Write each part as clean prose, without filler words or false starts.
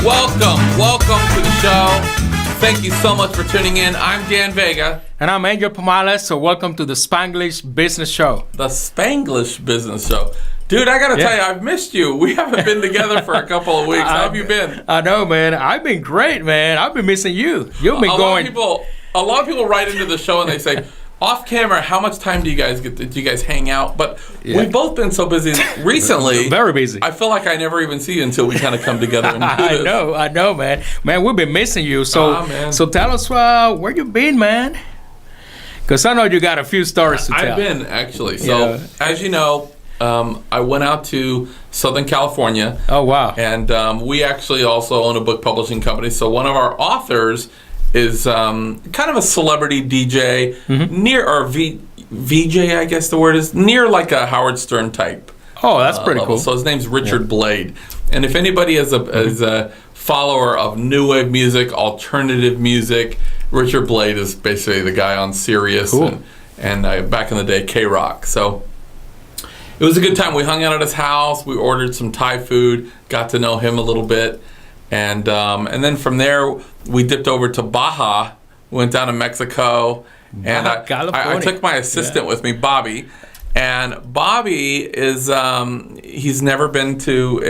Welcome to the show. Thank you so much for tuning in. I'm Dan Vega. And I'm Angel Pomales, so welcome to the Spanglish Business Show. The Spanglish Business Show. Dude, I gotta tell you, I've missed you. We haven't been together for a couple of weeks. How have you been? I know, man. I've been great, man. I've been missing you. You've been going. A lot of people write into the show and they say, off camera, how much time do you guys get? Do you guys hang out? But we've both been so busy recently. Very busy. I feel like I never even see you until we kind of come together and do this. I know, man. Man, we've been missing you. So, so tell us where you been, man. Because I know you got a few stories to tell. I've been, actually. So, as you know, I went out to Southern California. Oh, wow. And we actually also own a book publishing company. So one of our authors is kind of a celebrity DJ, near, or VJ, I guess the word is, near like a Howard Stern type. Oh, that's pretty cool. So his name's Richard Blade. And if anybody is a follower of new wave music, alternative music, Richard Blade is basically the guy on Sirius and back in the day, K-Rock. So it was a good time. We hung out at his house. We ordered some Thai food, got to know him a little bit. And then from there, we dipped over to Baja, went down to Mexico. And I took my assistant with me, Bobby. And Bobby is, he's never been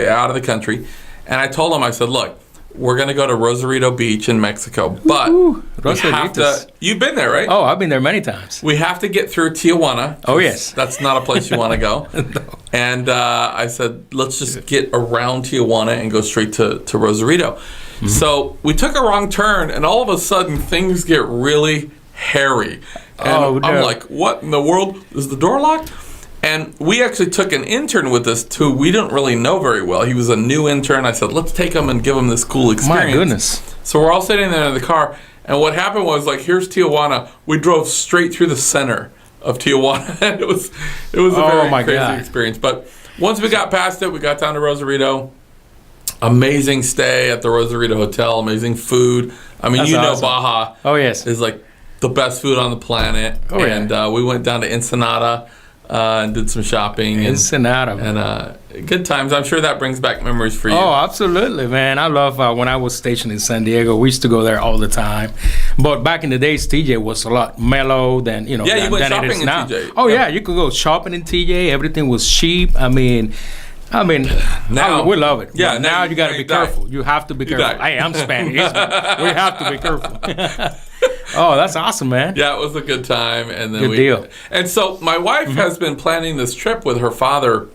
out of the country. And I told him, I said, look, we're going to go to Rosarito Beach in Mexico, but we have to, you've been there, right? Oh, I've been there many times. We have to get through Tijuana. Oh, yes. That's not a place you want to go. No. And I said, let's just get around Tijuana and go straight to Rosarito. So we took a wrong turn, and all of a sudden, things get really hairy. And I'm like, what in the world? Is the door locked? And we actually took an intern with us, who we didn't really know very well. He was a new intern. I said, let's take him and give him this cool experience. My goodness. So we're all sitting there in the car, and what happened was, like, here's Tijuana. We drove straight through the center of Tijuana, and it was a very crazy experience. But once we got past it, we got down to Rosarito. Amazing stay at the Rosarito Hotel, amazing food. I mean, know Baja is like the best food on the planet. And we went down to Ensenada and did some shopping. Ensenada. And good times. I'm sure that brings back memories for you. Oh, absolutely, man. I love when I was stationed in San Diego. We used to go there all the time. But back in the days, TJ was a lot mellow than, you went than shopping it is in now. TJ. Oh, yeah. You could go shopping in TJ. Everything was cheap. I mean, now we love it. Yeah, now you got to be careful. You have to be careful. Hey, I'm Spanish. We have to be careful. Oh, that's awesome, man. Yeah, it was a good time. And then good deal. And so my wife has been planning this trip with her father.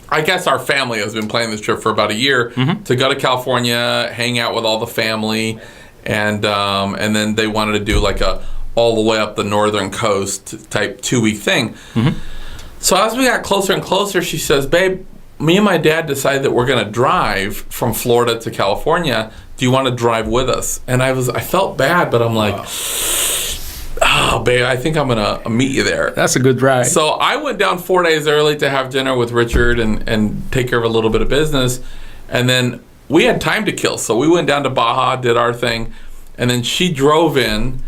I guess our family has been planning this trip for about a year to go to California, hang out with all the family, and then they wanted to do like a all the way up the northern coast type 2-week thing. So as we got closer and closer, she says, babe, me and my dad decided that we're going to drive from Florida to California. Do you want to drive with us? And I felt bad, but I'm like, oh, babe, I think I'm going to meet you there. That's a good drive. So I went down 4 days early to have dinner with Richard and take care of a little bit of business. And then we had time to kill. So we went down to Baja, did our thing. And then she drove in.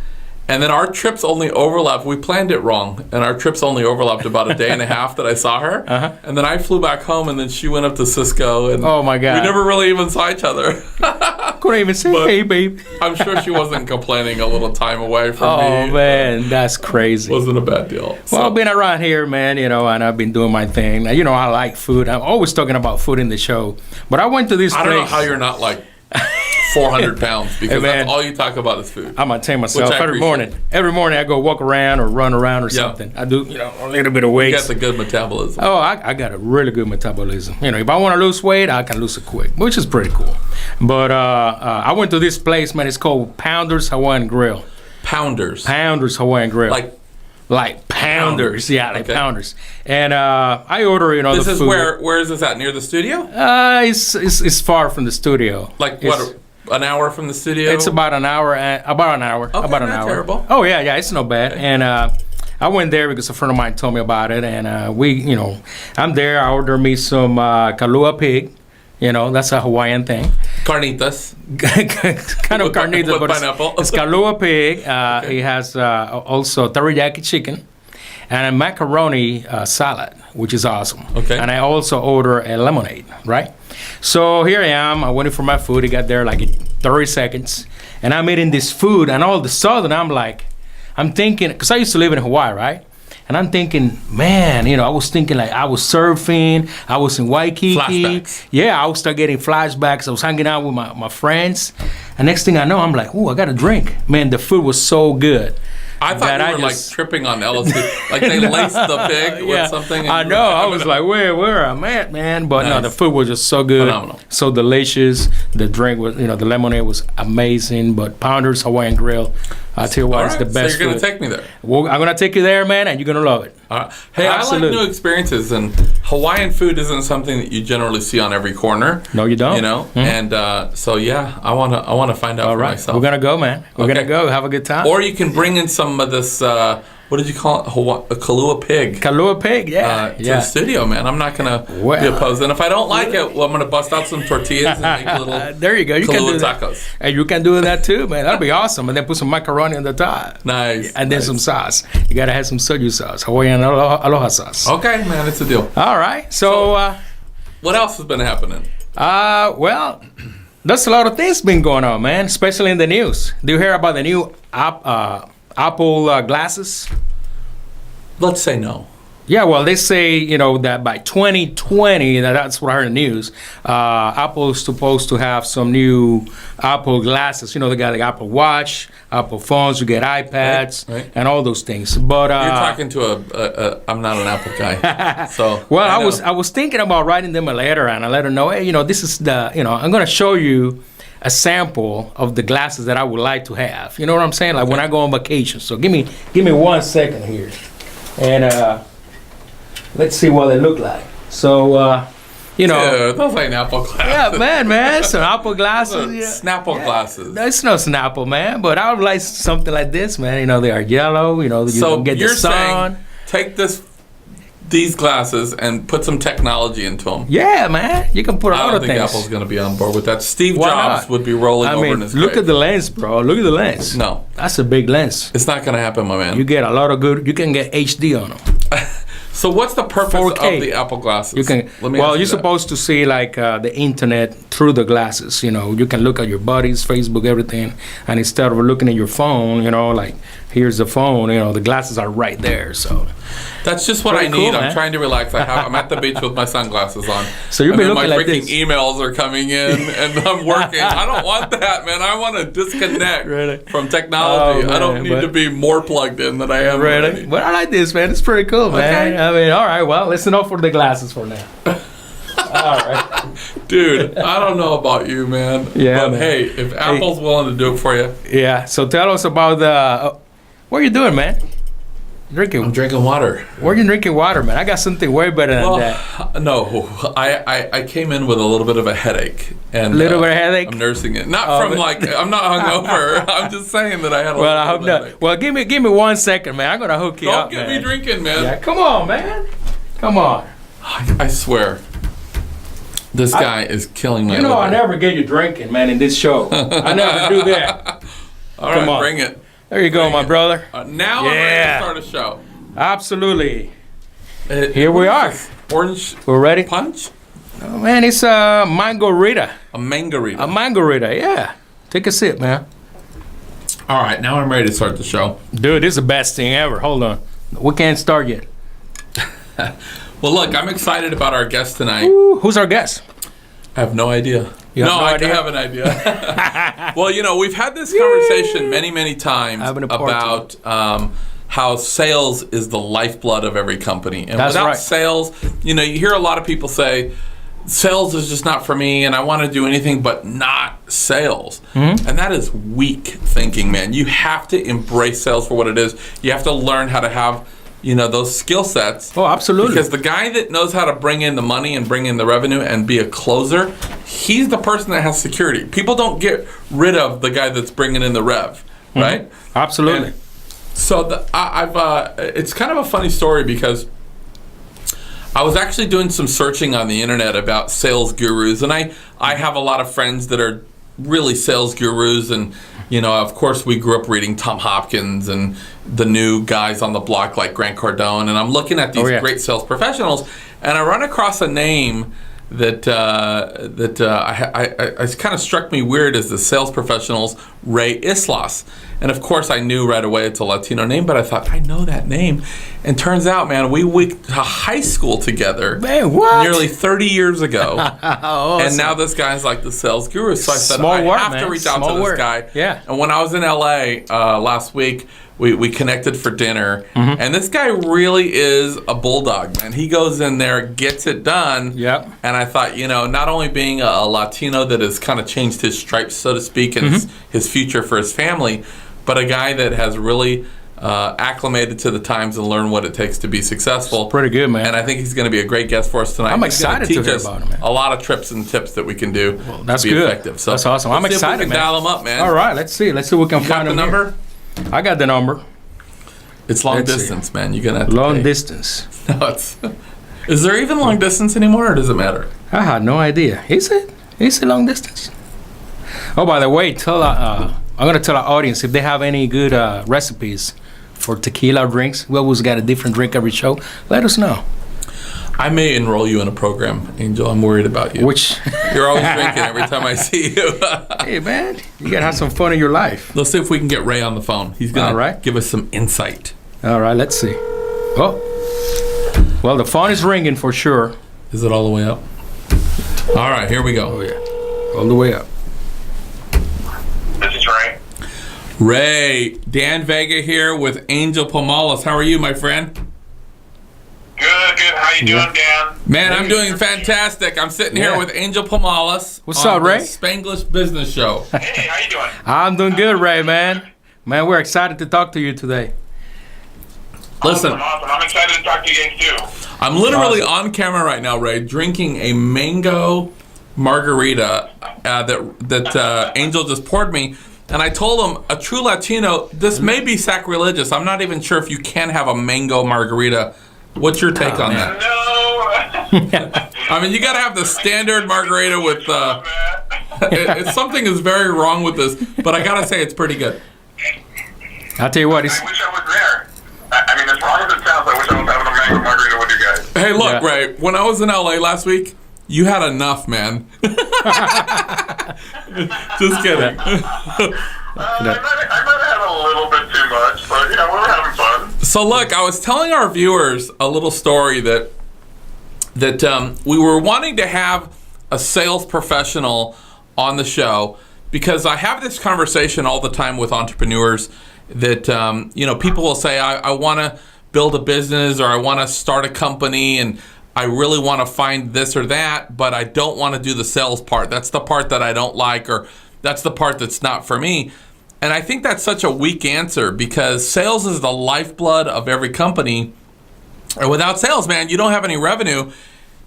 And then our trips only overlapped. We planned it wrong, and our trips only overlapped about a day and a half that I saw her. And then I flew back home, and then she went up to Cisco. And oh my God! We never really even saw each other. Couldn't even say hey, babe. I'm sure she wasn't complaining a little time away from me. Oh man, that's crazy. Wasn't a bad deal. Well, I've been around here, man, and I've been doing my thing. I like food. I'm always talking about food in the show. But I went to this place. I don't know how you're not like 400 pounds because that's all you talk about is food. I'm gonna tell myself every morning I go walk around or run around or something. I do a little bit of weight. You got the good metabolism. Oh, I got a really good metabolism. If I want to lose weight, I can lose it quick, which is pretty cool. But I went to this place, man. It's called Pounders Hawaiian Grill. Pounders Hawaiian Grill. Like pounders, like pounders. And I order, this is the food. Where is this at? Near the studio? It's far from the studio. Like what? An hour from the studio? It's about an hour. Okay, about an hour. Terrible. Oh yeah, it's not bad. Okay. And I went there because a friend of mine told me about it, and I'm there. I ordered me some kalua pig. That's a Hawaiian thing. Carnitas. Kind of carnitas, with but pineapple. It's kalua pig. Okay. He has also teriyaki chicken. and a macaroni salad, which is awesome. Okay. And I also order a lemonade, right? So here I am. I waited for my food. It got there like in 30 seconds. And I'm eating this food, and all of a sudden I'm thinking, because I used to live in Hawaii, right? And I'm thinking, man, I was thinking like I was surfing, I was in Waikiki. Flashbacks. Yeah, I would start getting flashbacks. I was hanging out with my friends. And next thing I know, I'm like, ooh, I got a drink. Man, the food was so good. I thought you were like tripping on LSD. Like they laced the pig with something. I know. I was like, where I'm at, man. But no, the food was just so good. Phenomenal. So delicious. The drink was, the lemonade was amazing. But Pounders Hawaiian Grill, I tell you what, it's the best. So you're going to take me there. Well, I'm going to take you there, man, and you're going to love it. Hey, Absolutely. I like new experiences, and Hawaiian food isn't something that you generally see on every corner. No, you don't. And so yeah, I want to find out for myself. We're gonna go, man. We're gonna go have a good time. Or you can bring in some of this. What did you call it? A Kalua pig. Kalua pig, yeah. To the studio, man. I'm not gonna be opposed. And if I don't like it, well, I'm gonna bust out some tortillas and make a little. There you go. You can do tacos. That. And you can do that too, man. That'd be awesome. And then put some macaroni on the top. Nice. And then some sauce. You gotta have some soju sauce, Hawaiian aloha sauce. Okay, man. It's a deal. All right. So what else has been happening? Well, there's a lot of things been going on, man. Especially in the news. Do you hear about the new Apple glasses? Let's say no. Yeah, well, they say, that by 2020, that's what I heard in the news, Apple is supposed to have some new Apple glasses. They got the Apple Watch, Apple phones, you get iPads, right. And all those things. But you're talking to I'm not an Apple guy, so. Well, I was thinking about writing them a letter, and I let them know, hey, this is I'm going to show you a sample of the glasses that I would like to have. You know what I'm saying? Like when I go on vacation. So give me 1 second here. And let's see what they look like. So, Dude, those ain't Apple glasses. Yeah, man. Some Apple glasses. Snapple glasses. It's no Snapple, man. But I would like something like this, man. They are yellow. You don't get the sun. Saying, take these glasses and put some technology into them. Yeah, man. You can put a lot of things. I don't think Apple's going to be on board with that. Steve Jobs would be rolling over in his grave. Look at the lens, bro. Look at the lens. No. That's a big lens. It's not going to happen, my man. You get a lot of good. You can get HD on them. So what's the purpose 4K. of the Apple glasses? You're supposed to see like the internet through the glasses. You can look at your buddies, Facebook, everything, and instead of looking at your phone, like here's the phone. The glasses are right there. So that's just what I need. Cool, I'm trying to relax. I'm at the beach with my sunglasses on. So you've been looking like this. My freaking emails are coming in, and I'm working. I don't want that, man. I want to disconnect from technology. I don't need to be more plugged in than I am already. But I like this, man. It's pretty cool, man. Okay. I mean, all right. Well, listen up for the glasses for now. All right. Dude, I don't know about you, man. Yeah, but man. Hey, if Apple's willing to do it for you. Yeah. So tell us about the. What are you doing, man? I'm drinking water. Where are you drinking water, man? I got something way better than that. No, I came in with a little bit of a headache. And, bit of headache? I'm nursing it. Not I'm not hungover. I'm just saying that I had a little I hope not. Headache. Well, give me 1 second, man. I'm going to hook you up, Don't get me drinking, man. Yeah, come on, man. Come on. I swear. This guy is killing my liver. I never get you drinking, man, in this show. I never do that. All right, bring it. There you go, my brother. Now I'm ready to start a show. Absolutely. Here we are. Orange. We're ready. Punch? Oh, man, it's a mangarita. A mangarita. A mangarita, yeah. Take a sip, man. All right, now I'm ready to start the show. Dude, this is the best thing ever. Hold on. We can't start yet. Well, look, I'm excited about our guest tonight. Ooh, who's our guest? I have no idea. I do have an idea. Well, we've had this conversation many times about how sales is the lifeblood of every company. And without sales, you hear a lot of people say, sales is just not for me, and I want to do anything but not sales. Mm-hmm. And that is weak thinking, man. You have to embrace sales for what it is. You have to learn how to have those skill sets. Oh, absolutely. Because the guy that knows how to bring in the money and bring in the revenue and be a closer, he's the person that has security. People don't get rid of the guy that's bringing in the rev, right? Absolutely. And so it's kind of a funny story because I was actually doing some searching on the internet about sales gurus, and I have a lot of friends that are really sales gurus, and of course we grew up reading Tom Hopkins and the new guys on the block like Grant Cardone, and I'm looking at these great sales professionals, and I run across a name that I kind of struck me weird as the sales professionals, Ray Islas. And of course I knew right away it's a Latino name, but I thought, I know that name. And turns out, man, we went to high school together nearly 30 years ago. Awesome. And now this guy's like the sales guru. So I said, I have to reach out to this guy. Yeah. And when I was in LA last week, we connected for dinner, and this guy really is a bulldog, man. He goes in there, gets it done. Yep. And I thought, not only being a Latino that has kind of changed his stripes, so to speak, and his future for his family, but a guy that has really acclimated to the times and learned what it takes to be successful. Pretty good, man. And I think he's going to be a great guest for us tonight. I'm excited to hear about him, man. A lot of trips and tips that we can do that's to be good. effective. So that's awesome. I'm excited, man. Dial him up, man. All right, let's see if we can find the number. I got the number. It's long distance, man. You're gonna have to long distance. No, it's. Is there even long distance anymore, or does it matter? I had no idea. Is it? Is it long distance? Oh, by the way, I'm gonna tell our audience if they have any good recipes for tequila drinks. We always got a different drink every show. Let us know. I may enroll you in a program, Angel. I'm worried about you. Which you're always drinking every time I see you. Hey, man, you gotta have some fun in your life. Let's see if we can get Ray on the phone. He's gonna give us some insight. All right, let's see. Oh, well, the phone is ringing for sure. Is it all the way up? All right, here we go. Oh yeah, all the way up. This is Ray. Ray, Dan Vega here with Angel Pomales. How are you, my friend? Good. How you doing, Dan? Man, I'm doing fantastic. I'm sitting here with Angel Pomales. What's up, Ray? Spanglish Business Show. Hey, how you doing? I'm doing good, Ray, man. Man, we're excited to talk to you today. Listen, awesome. I'm excited to talk to you guys too. I'm literally on camera right now, Ray, drinking a mango margarita that Angel just poured me. And I told him, a true Latino, this may be sacrilegious. I'm not even sure if you can have a mango margarita. What's your take on that? No. I mean, you got to have the standard margarita with... something is very wrong with this, but I got to say it's pretty good. I'll tell you what. I wish I was there. I mean, as wrong as it sounds, I wish I was having a mango margarita with you guys. Hey, look, Ray, when I was in LA last week, you had enough, man. Just kidding. I might have had a little bit too much, but, we were having fun. So, look, I was telling our viewers a little story that we were wanting to have a sales professional on the show because I have this conversation all the time with entrepreneurs that, people will say, I want to build a business or I want to start a company and I really want to find this or that, but I don't want to do the sales part. That's the part that I don't like, or that's the part that's not for me. And I think that's such a weak answer because sales is the lifeblood of every company. And without sales, man, you don't have any revenue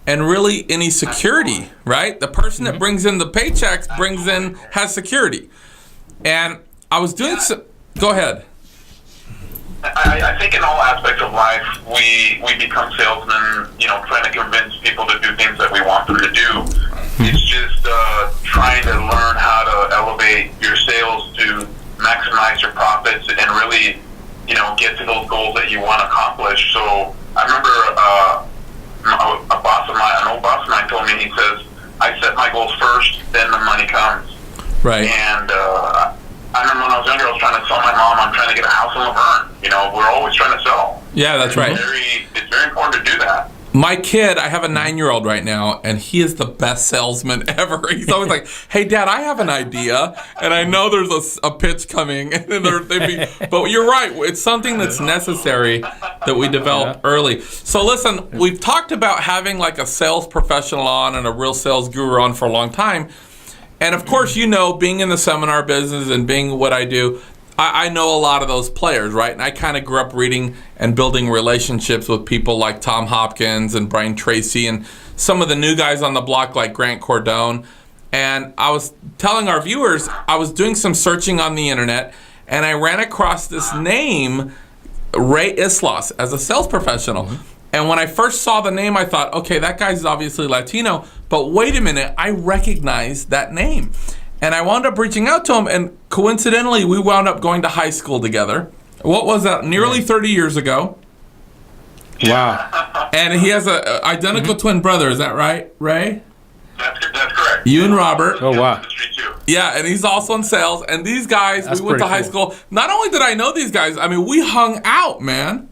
and really any security, right? The person that brings in the paychecks has security. And I was doing go ahead. I think in all aspects of life, we become salesmen, trying to convince people to do things that we want them to do. It's just trying to learn how to elevate your sales to maximize your profits and really, get to those goals that you want to accomplish. So I remember an old boss of mine told me, he says, I set my goals first, then the money comes. Right. And I remember when I was younger, I was trying to tell my mom I'm trying to get a house in Laverne. We're always trying to sell. Yeah, that's right. It's very important to do that. My kid, I have a 9-year-old right now, and he is the best salesman ever. He's always like, hey, Dad, I have an idea, and I know there's a pitch coming. But you're right. It's something that's necessary that we develop early. So listen, we've talked about having like a sales professional on and a real sales guru on for a long time. And of course, being in the seminar business and being what I do, I know a lot of those players, right? And I kind of grew up reading and building relationships with people like Tom Hopkins and Brian Tracy and some of the new guys on the block like Grant Cardone. And I was telling our viewers, I was doing some searching on the internet and I ran across this name, Ray Islas, as a sales professional. And when I first saw the name, I thought, okay, that guy's obviously Latino, but wait a minute, I recognize that name. And I wound up reaching out to him, and coincidentally, we wound up going to high school together. What was that? Nearly 30 years ago. Wow. And he has a identical twin brother. Is that right, Ray? That's correct. You and Robert. Oh, wow. Yeah, and he's also in sales. And these guys, we went to high school. Not only did I know these guys, I mean, we hung out, man.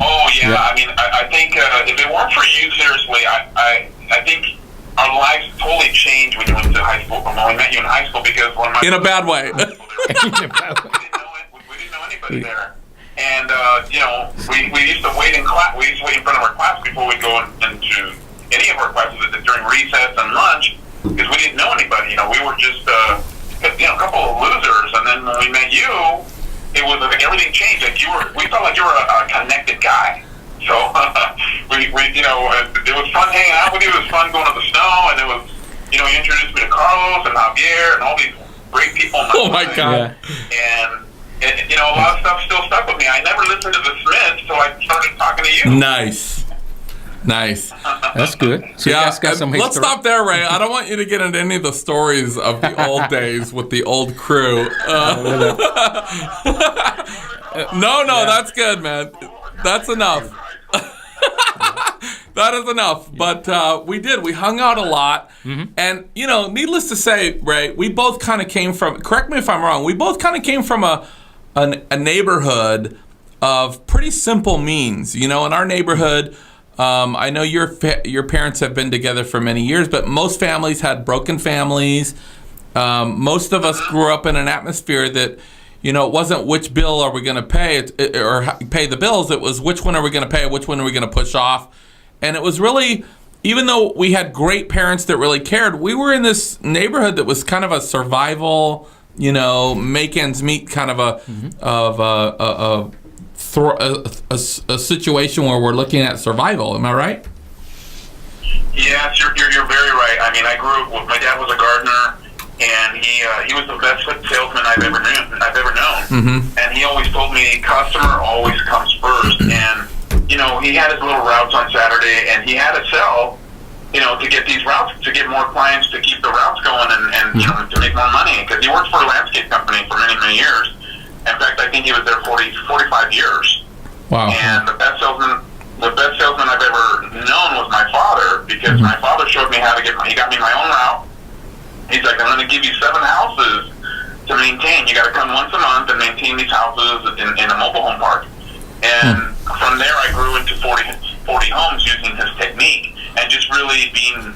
Oh, yeah. I mean, I think if it weren't for you, seriously, I think our lives totally changed when you went to high school. When we met you in high school, because when in a bad way. we didn't know anybody there. And, we used to wait in class. We used to wait in front of our class before we go into any of our classes during recess and lunch, because we didn't know anybody. We were just, a couple of losers. And then when we met you, it was like everything changed. Like we felt like you were a connected guy. So it was fun hanging out with you. It was fun going to the snow, and it was, you introduced me to Carlos and Javier and all these great people in my my life. God. And a lot of stuff still stuck with me. I never listened to the Smiths until I started talking to you. Nice. That's good. So you guys got some let's stop there, Ray. I don't want you to get into any of the stories of the old days with the old crew. No, that's good, man. That's enough. That is enough. But we hung out a lot. Mm-hmm. And, needless to say, Ray, we both kind of came from, correct me if I'm wrong, we both kind of came from a neighborhood of pretty simple means. In our neighborhood, I know your parents have been together for many years, but most families had broken families. Most of us grew up in an atmosphere that, it wasn't which bill are we going to pay or pay the bills. It was which one are we going to pay, which one are we going to push off. And it was really, even though we had great parents that really cared, we were in this neighborhood that was kind of a survival, make ends meet kind of a situation where we're looking at survival. Am I right? Yes, you're very right. I mean, I grew up. My dad was a gardener, and he was the best salesman I've ever known. Mm-hmm. And he always told me, customer always comes first. And he had his little routes on Saturday, and he had to sell, to get these routes, to get more clients, to keep the routes going, and to make more money. Because he worked for a landscape company for many, many years. In fact, I think he was there 45 years. Wow. And the best salesman I've ever known was my father, because my father showed me how to he got me my own route. He's like, I'm going to give you 7 houses to maintain. You got to come once a month and maintain these houses in a mobile home park. And from there, I grew into 40 homes using his technique, and just really being,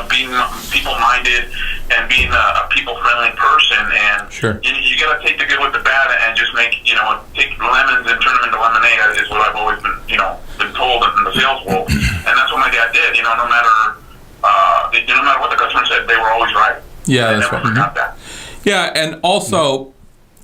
being people-minded and being a people-friendly person. And sure. you got to take the good with the bad and just take lemons and turn them into lemonade, is what I've always been told in the sales world. And that's what my dad did. No matter what the customer said, they were always right. Yeah, that's right. I never forgot that. Yeah, and also,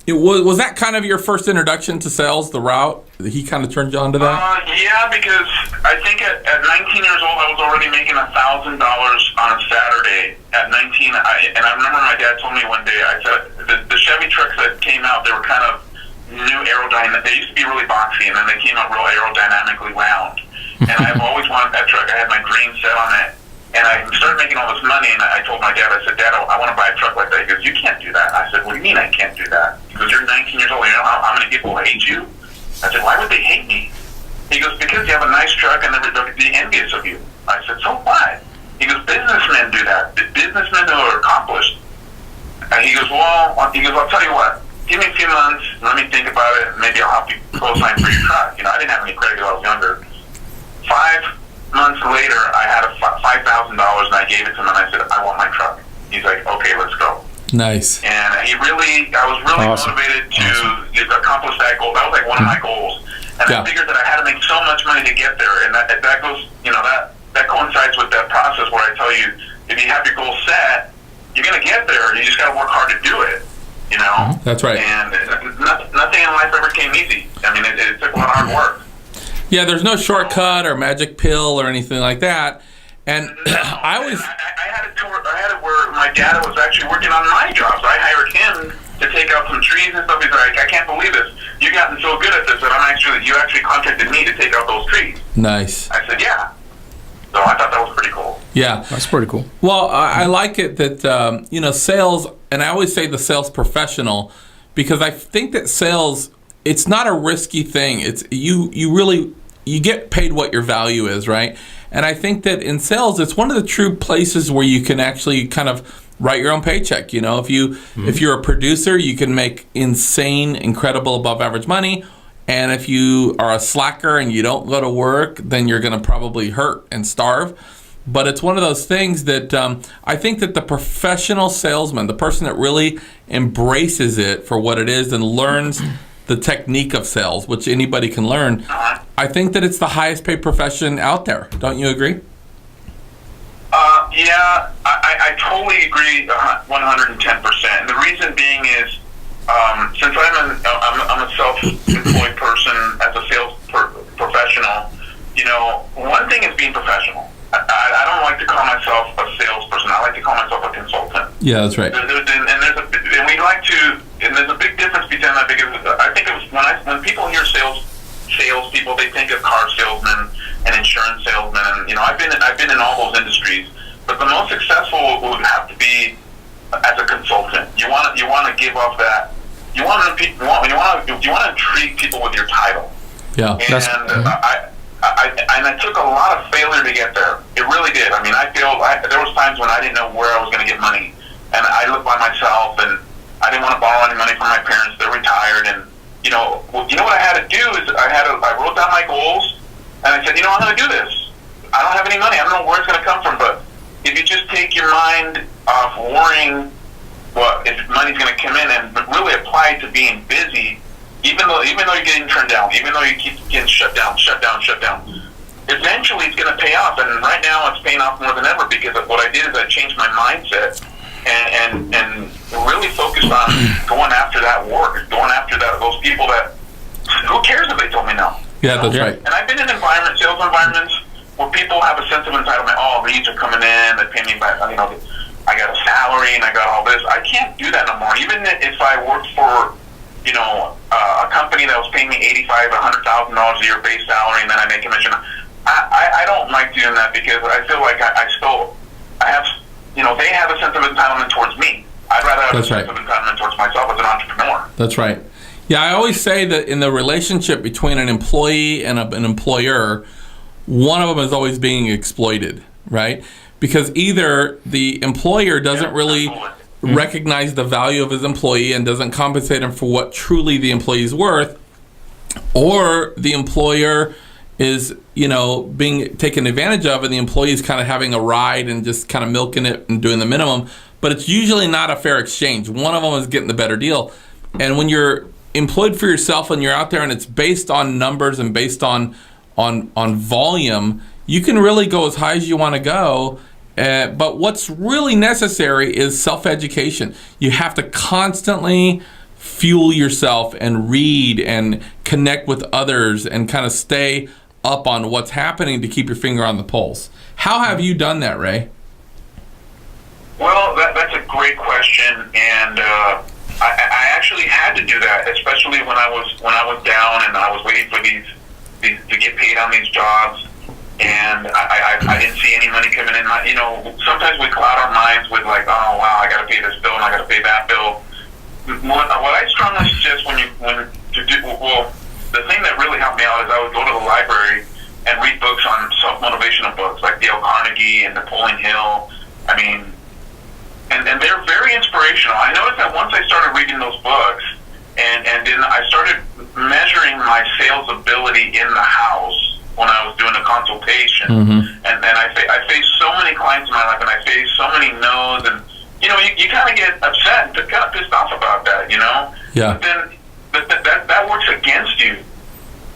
was that kind of your first introduction to sales, the route? He kind of turned you on to that? Yeah, because I think at 19 years old, I was already making $1,000 on a Saturday. At 19, and I remember my dad told me one day, I said, the Chevy trucks that came out, they were kind of new aerodynamic. They used to be really boxy, and then they came out real aerodynamically wound. And I've always wanted that truck. I had my dream set on it. And I started making all this money, and I told my dad, I said, Dad, I want to buy a truck like that. He goes, you can't do that. I said, what do you mean I can't do that? He goes, you're 19 years old. You know how many people hate you? I said, why would they hate me? He goes, because you have a nice truck and they're envious of you. I said, so what? He goes, businessmen do that. Businessmen who are accomplished. And he goes, I'll tell you what. Give me a few months. Let me think about it. Maybe I'll help you co-sign for your truck. I didn't have any credit when I was younger. 5 months later, I had $5,000, and I gave it to him, and I said, I want my truck. He's like, okay, let's go. Nice. And I was really motivated to accomplish that goal. That was like one of my goals. And I figured that I had to make so much money to get there. And that goes, that coincides with that process where I tell you, if you have your goal set, you're going to get there. You just got to work hard to do it. That's right. And nothing in life ever came easy. I mean, it took a lot of hard work. Yeah, there's no shortcut or magic pill or anything like that. And I had it where my dad was actually working on my jobs. I hired him to take out some trees and stuff. He's like, I can't believe this. You've gotten so good at this that you actually contacted me to take out those trees. Nice. I said, yeah. So I thought that was pretty cool. Yeah. That's pretty cool. Well, I like it that, sales, and I always say the sales professional, because I think that sales, it's not a risky thing. It's you really, you get paid what your value is, right? And I think that in sales, it's one of the true places where you can actually kind of write your own paycheck. If you're a producer, you can make insane, incredible, above average money. And if you are a slacker and you don't go to work, then you're going to probably hurt and starve. But it's one of those things that I think that the professional salesman, the person that really embraces it for what it is and learns the technique of sales, which anybody can learn, I think that it's the highest paid profession out there. Don't you agree? Yeah, I totally agree 110%. And the reason being is, since I'm a self-employed person as a sales professional, one thing is being professional. I don't like to call myself a salesperson. I like to call myself a consultant. Yeah, that's right. And there's a big difference between that, because I think it was when people hear salespeople, they think of car salesmen and insurance salesmen, and I've been in all those industries. But the most successful would have to be as a consultant. You want to give up that. You want to treat people with your title. Yeah, and it took a lot of failure to get there. It really did. I mean, there was times when I didn't know where I was going to get money, and I looked by myself, and I didn't want to borrow any money from my parents. They're retired, and what I had to do is I wrote down my goals, and I said, I'm going to do this. I don't have any money. I don't know where it's going to come from, but if you just take your mind off worrying if money's going to come in, and really apply it to being busy, even though you're getting turned down, even though you keep getting shut down, eventually it's going to pay off. And right now it's paying off more than ever, because what I did is I changed my mindset and really focused on going after that work, going after those people that, who cares if they told me no? Yeah, that's right. And I've been in sales environments, where people have a sense of entitlement. Oh, leads are coming in, they pay me back, I got a salary and I got all this. I can't do that no more. Even if I worked for, a company that was paying me $85,000, $100,000 a year base salary, and then I make commission. I don't like doing that, because I feel like I have, they have a sense of entitlement towards me. I'd rather have a sense of entitlement towards myself as an entrepreneur. That's right. Yeah, I always say that in the relationship between an employee and an employer, one of them is always being exploited, right? Because either the employer doesn't really recognize the value of his employee and doesn't compensate him for what truly the employee is worth, or the employer is, being taken advantage of, and the employee is kind of having a ride and just kind of milking it and doing the minimum. But it's usually not a fair exchange. One of them is getting the better deal. And when you're employed for yourself and you're out there and it's based on numbers and based on volume, you can really go as high as you want to go. But what's really necessary is self-education. You have to constantly fuel yourself and read and connect with others and kind of stay up on what's happening to keep your finger on the pulse. How have you done that, Ray? Well, that's a great question, and I actually had to do that, especially when I was down and I was waiting for these to get paid on these jobs. And I didn't see any money coming in. Sometimes we cloud our minds with like, oh wow, I got to pay this bill and I got to pay that bill. What I strongly suggest the thing that really helped me out is I would go to the library and read books on self-motivational books like Dale Carnegie and Napoleon Hill. And they're very inspirational. I noticed that once I started reading those books, and then I started measuring my sales ability in the house when I was doing a consultation, and I faced so many clients in my life, and I faced so many no's, and you kind of get upset and kind of pissed off about that, Yeah. But then that works against you.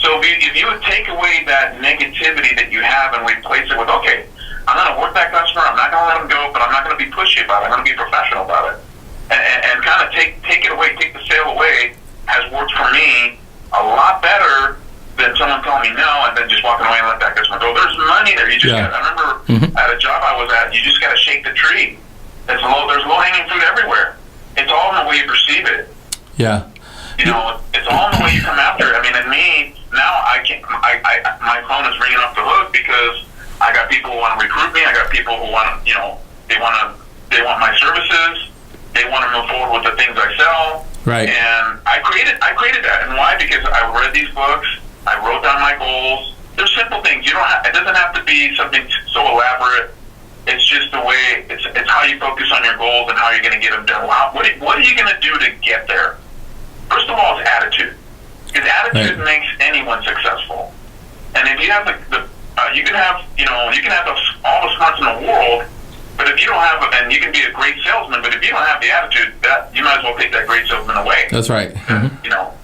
So if you would take away that negativity that you have and replace it with, okay, I'm going to work that customer, I'm not going to let them go, but I'm not going to be pushy about it, I'm going to be professional about it, and kind of take it away, take the sale away, has worked for me a lot better than someone telling me no and then just walking away and let that customer go. There's money there. You just I remember at a job I was at, you just got to shake the tree. There's low-hanging fruit everywhere. It's all in the way you perceive it. Yeah. It's all in the way you come after it. I mean, and me, now my phone is ringing off the hook because I got people who want to recruit me. I got people who want to, they want my services. They want to move forward with the things I sell. Right. And I created that. And why? Because I read these books. I wrote down my goals. They're simple things. It doesn't have to be something so elaborate. It's just the way. It's how you focus on your goals and how you're going to get them done. What are you going to do to get there? First of all, it's attitude. Because attitude makes anyone successful. And if you have you can have all the smarts in the world, but if you don't have, and you can be a great salesman, but if you don't have the attitude, that you might as well take that great salesman away. That's right. Mm-hmm.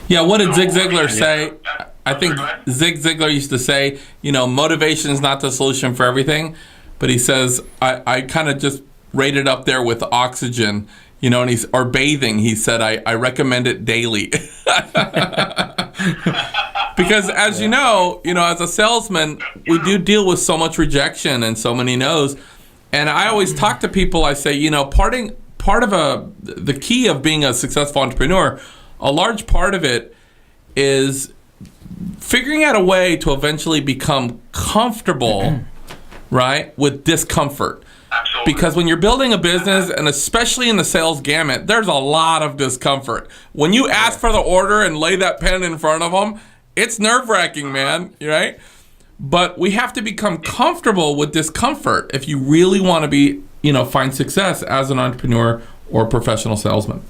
Yeah, what did Zig Ziglar say? I think Zig Ziglar used to say, motivation is not the solution for everything, but he says, I kind of just rate it up there with oxygen, and or bathing. He said, I recommend it daily. Because as you know, as a salesman, we do deal with so much rejection and so many no's. And I always talk to people, I say, part of the key of being a successful entrepreneur, a large part of it is figuring out a way to eventually become comfortable, right, with discomfort. Absolutely. Because when you're building a business, and especially in the sales gamut, there's a lot of discomfort. When you ask for the order and lay that pen in front of them, it's nerve-wracking, man, right? But we have to become comfortable with discomfort if you really want to be, find success as an entrepreneur or professional salesman.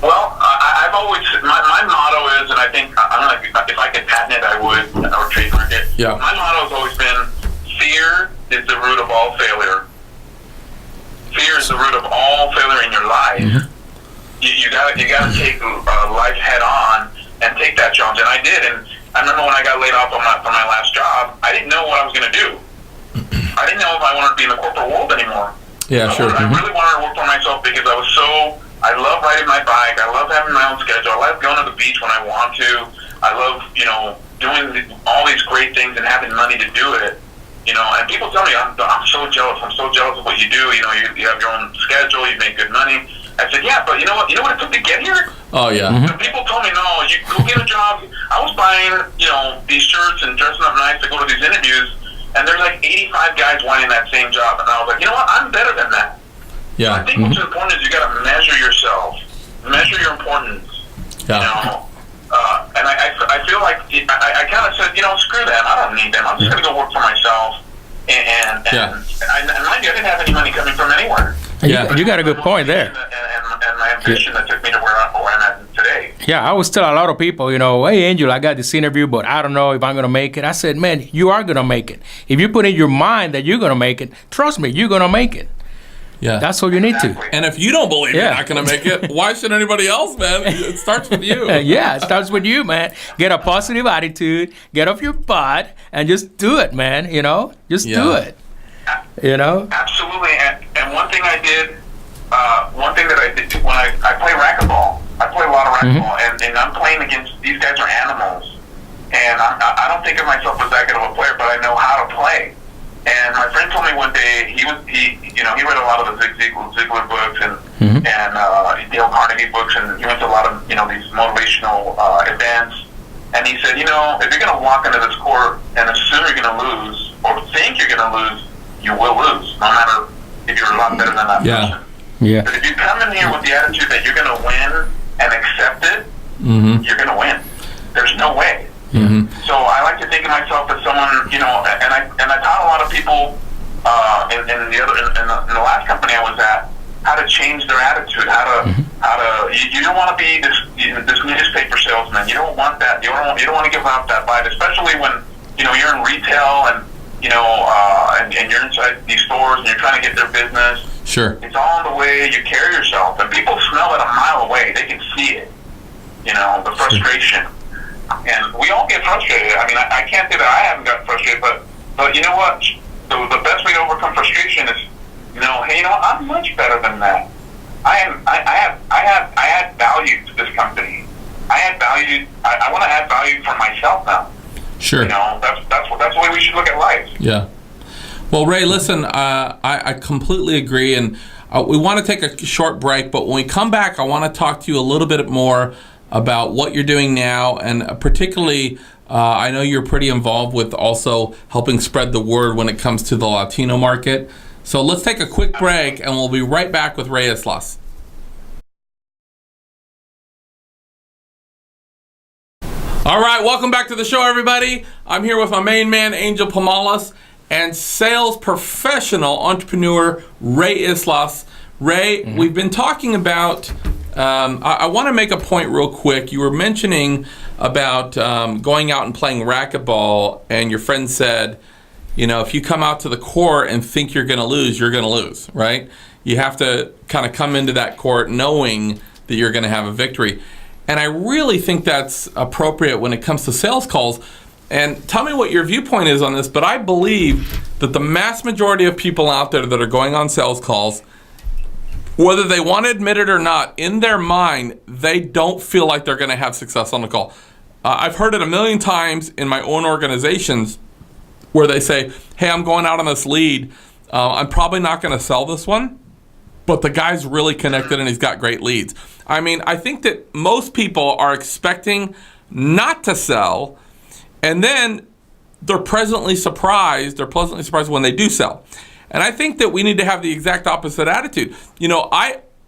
Well, I've always, my motto is, and I think, if I could patent it, I would, or trademark it. Yeah. My motto has always been, fear is the root of all failure. Fear is the root of all failure in your life. Mm-hmm. You gotta take life head on and take that challenge, and I did. And I remember when I got laid off from my last job, I didn't know what I was going to do. I didn't know if I wanted to be in the corporate world anymore. Yeah, sure. I really wanted to work for myself because I love riding my bike. I love having my own schedule. I love going to the beach when I want to. I love, doing all these great things and having money to do it. And people tell me, I'm so jealous. I'm so jealous of what you do. You have your own schedule. You make good money. I said, yeah, but you know what it took to get here? Oh, yeah. Mm-hmm. People told me, no, you go get a job. I was buying, these shirts and dressing up nice to go to these interviews, and there's like 85 guys wanting that same job. And I was like, you know what? I'm better than that. Yeah. So I think what's important is you got to measure yourself, measure your importance. Yeah. And I feel like I kind of said, screw them. I don't need them. I'm just going to go work for myself. And mind you, I didn't have any money coming from anywhere. Yeah, you got a good point there. And my ambition that took me to where I'm at today. Yeah, I always tell a lot of people, hey, Angel, I got this interview, but I don't know if I'm going to make it. I said, man, you are going to make it. If you put in your mind that you're going to make it, trust me, you're going to make it. Yeah. That's all you need to. And if you don't believe you're not going to make it, why should anybody else, man? It starts with you. Yeah, it starts with you, man. Get a positive attitude, get off your butt, and just do it, man. Just do it. Absolutely. And one thing I did, when I play racquetball, I play a lot of racquetball, and I'm playing against, these guys are animals. And I don't think of myself as that good of a player, but I know how to play. And my friend told me one day, he read a lot of the Zig Ziglar books and Dale Carnegie books, and he went to a lot of, these motivational events. And he said, if you're going to walk into this court and assume you're going to lose or think you're going to lose, you will lose, no matter if you're a lot better than that person. Yeah. But if you come in here with the attitude that you're going to win and accept it, you're going to win. There's no way. Mm-hmm. So I like to think of myself as someone, and I taught a lot of people in the last company I was at how to change their attitude, how to you don't want to be this newspaper salesman. You don't want that. You don't want to give out that vibe, especially when you're in retail and and you're inside these stores and you're trying to get their business. Sure. It's all in the way you carry yourself, and people smell it a mile away. They can see it. The frustration. And we all get frustrated. I mean, I can't say that I haven't gotten frustrated, but you know what? The best way to overcome frustration is, hey, I'm much better than that. I add value to this company. I add value. I want to add value for myself now. Sure. That's the way we should look at life. Yeah. Well, Ray, listen, I completely agree, and we want to take a short break, but when we come back, I want to talk to you a little bit more about what you're doing now, and particularly I know you're pretty involved with also helping spread the word when it comes to the Latino market. So let's take a quick break, and we'll be right back with Ray Islas. All right, welcome back to the show, everybody. I'm here with my main man, Angel Pomales, and sales professional entrepreneur, Ray Islas. Ray, we've been talking about, I want to make a point real quick. You were mentioning about going out and playing racquetball, and your friend said, you know, if you come out to the court and think you're going to lose, you're going to lose, right? You have to kind of come into that court knowing that you're going to have a victory. And I really think that's appropriate when it comes to sales calls. And tell me what your viewpoint is on this, but I believe that the mass majority of people out there that are going on sales calls, whether they want to admit it or not, in their mind, they don't feel like they're going to have success on the call. I've heard it a million times in my own organizations where they say, hey, I'm going out on this lead. I'm probably not going to sell this one, but the guy's really connected and he's got great leads. I mean, I think that most people are expecting not to sell, and then they're pleasantly surprised when they do sell. And I think that we need to have the exact opposite attitude. You know,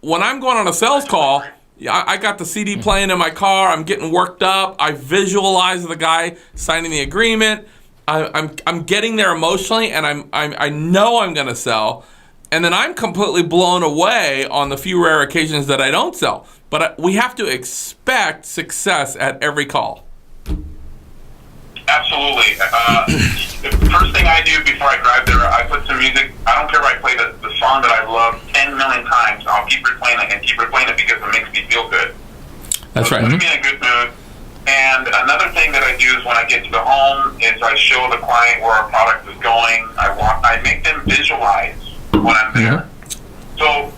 when I'm going on a sales call, I got the CD playing in my car, I'm getting worked up, I visualize the guy signing the agreement, I'm getting there emotionally, and I know I'm going to sell. And then I'm completely blown away on the few rare occasions that I don't sell. But we have to expect success at every call. Absolutely. The first thing I do before I drive there, I put some music. I don't care if I play the song that I love 10 million times. I'll keep replaying it and keep replaying it because it makes me feel good. That's right. It puts me in a good mood. And another thing that I do is when I get to the home is I show the client where our product is going. I make them visualize when I'm there. So,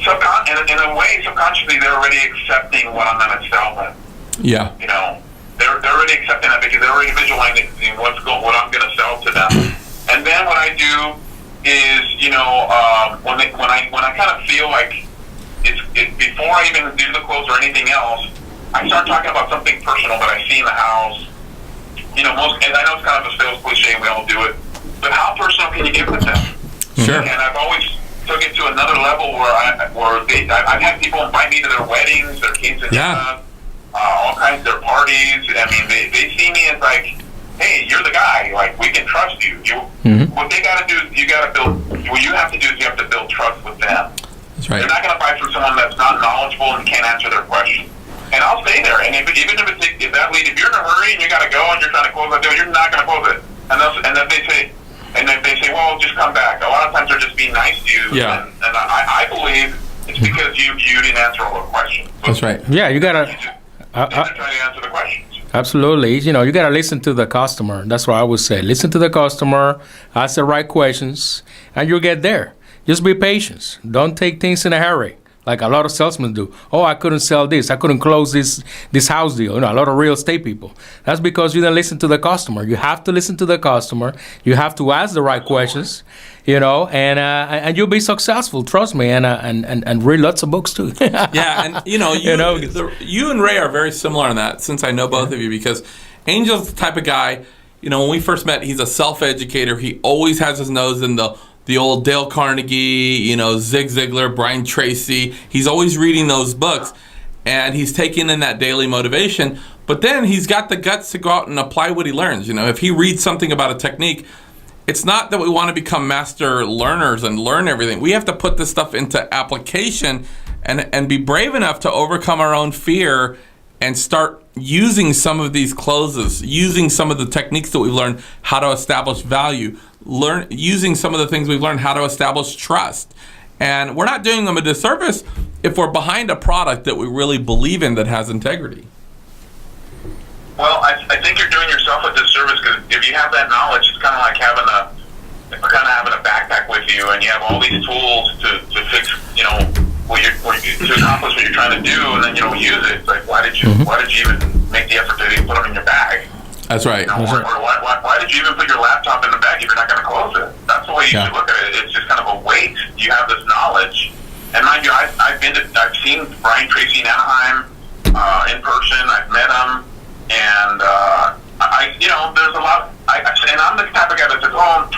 in a way, subconsciously, they're already accepting what I'm going to sell them. Yeah. You know, they're already accepting that because they're already visualizing what I'm going to sell to them. And then what I do is, you know, when I kind of feel like it's before I even do the close or anything else, I start talking about something personal that I see in the house. You know, and I know it's kind of a sales cliche, and we all do it, but how personal can you get with them? Sure. And I've always took it to another level where I've had people invite me to their weddings, their quinceañeras, all kinds of their parties. I mean, they see me as like, hey, you're the guy. Like, we can trust you. What they got to do is you got to build. What you have to do is you have to build trust with them. That's right. They're not going to buy from someone that's not knowledgeable and can't answer their question. And I'll stay there. And if you're in a hurry and you got to go and you're trying to close that deal, you're not going to close it. And then they say, well, just come back. A lot of times they're just being nice to you. Yeah. And I believe it's because you didn't answer all the questions. So that's right. Yeah, you got to try to answer the questions. Absolutely. You know, you got to listen to the customer. That's what I would say. Listen to the customer, ask the right questions, and you'll get there. Just be patient. Don't take things in a hurry, like a lot of salesmen do. Oh, I couldn't sell this. I couldn't close this house deal. You know, a lot of real estate people. That's because you didn't listen to the customer. You have to listen to the customer. You have to ask the right questions, you know, and you'll be successful. Trust me, and read lots of books too. Yeah, and you know, you and Ray are very similar in that, since I know both of you, because Angel's the type of guy, you know, when we first met, he's a self-educator. He always has his nose in the old Dale Carnegie, you know, Zig Ziglar, Brian Tracy. He's always reading those books, and he's taking in that daily motivation. But then he's got the guts to go out and apply what he learns. You know, if he reads something about a technique, it's not that we want to become master learners and learn everything. We have to put this stuff into application and be brave enough to overcome our own fear and start using some of these closes, using some of the techniques that we've learned, how to establish value, using some of the things we've learned, how to establish trust. And we're not doing them a disservice if we're behind a product that we really believe in that has integrity. Well, I think you're doing yourself a disservice, because if you have that knowledge, it's kind of like having a backpack with you, and you have all these tools to fix, you know, to accomplish what you're trying to do, and then you don't use it. It's like, why did you even make the effort to even put them in your bag? That's right. You know, why did you even put your laptop in the bag if you're not going to close it? That's the way you should look at it. It's just kind of a weight. You have this knowledge, and mind you, I've seen Brian Tracy in Anaheim in person. I've met him, and there's a lot. And I'm the type of guy that says, "Oh,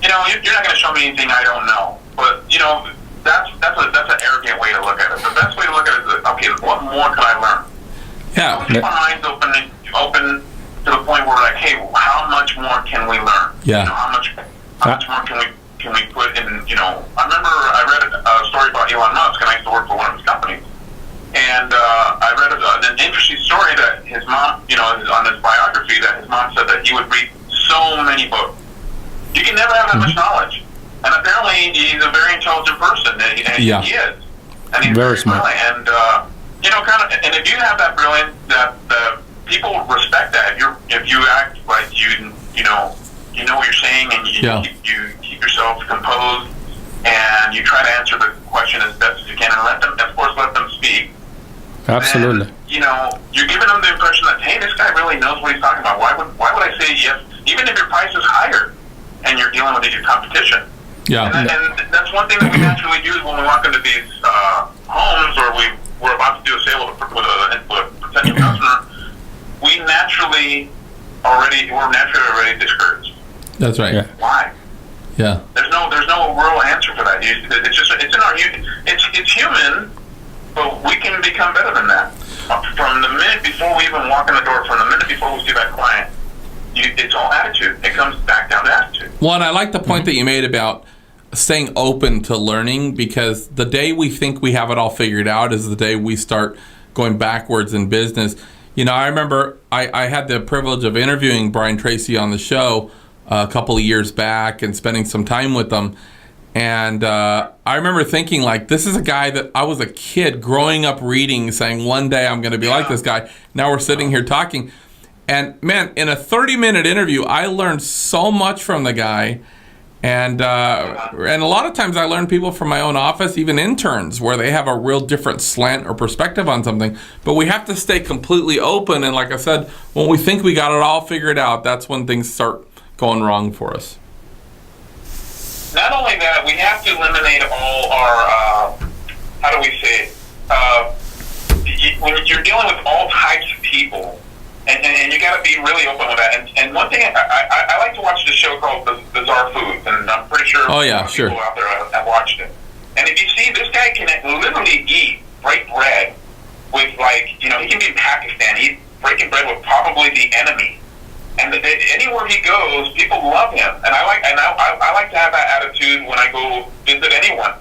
you're not going to show me anything I don't know." But that's an arrogant way to look at it. The best way to look at it is, okay, what more could I learn? Yeah. Keep our minds open to the point where, like, hey, how much more can we learn? Yeah. How much more can we put in? I remember I read a story about Elon Musk, and I used to work for one of his companies. And I read an interesting story that his mom, on his biography, that his mom said that he would read so many books. You can never have that much knowledge. And apparently, he's a very intelligent person, and he is. And he's very smart. And and if you have that brilliance, that people respect that. If you act like you know what you're saying, and you keep yourself composed, and you try to answer the question as best as you can, and let them speak. Absolutely. Then, you're giving them the impression that, hey, this guy really knows what he's talking about. Why would I say yes, even if your price is higher, and you're dealing with your competition? Yeah. And that's one thing that we naturally do when we walk into these homes, or we're about to do a sale with a potential customer. We're naturally already discouraged. That's right. Yeah. Why? Yeah. There's no real answer for that. It's in our it's human, but we can become better than that. From the minute before we even walk in the door, from the minute before we see that client, it's all attitude. It comes back down to attitude. Well, and I like the point that you made about staying open to learning, because the day we think we have it all figured out is the day we start going backwards in business. I remember I had the privilege of interviewing Brian Tracy on the show a couple of years back and spending some time with him. And I remember thinking, like, this is a guy that I was a kid growing up reading, saying, one day I'm going to be like this guy. Now we're sitting here talking. And, man, in a 30-minute interview, I learned so much from the guy. And a lot of times I learn people from my own office, even interns, where they have a real different slant or perspective on something. But we have to stay completely open. And like I said, when we think we got it all figured out, that's when things start going wrong for us. Not only that, we have to eliminate all our, how do we say it? When you're dealing with all types of people, and you got to be really open with that. And one thing, I like to watch this show called Bizarre Foods, and I'm pretty sure people out there have watched it. And if you see, this guy can literally break bread with, like, he can be in Pakistan, he's breaking bread with probably the enemy. And anywhere he goes, people love him. And I like to have that attitude when I go visit anyone,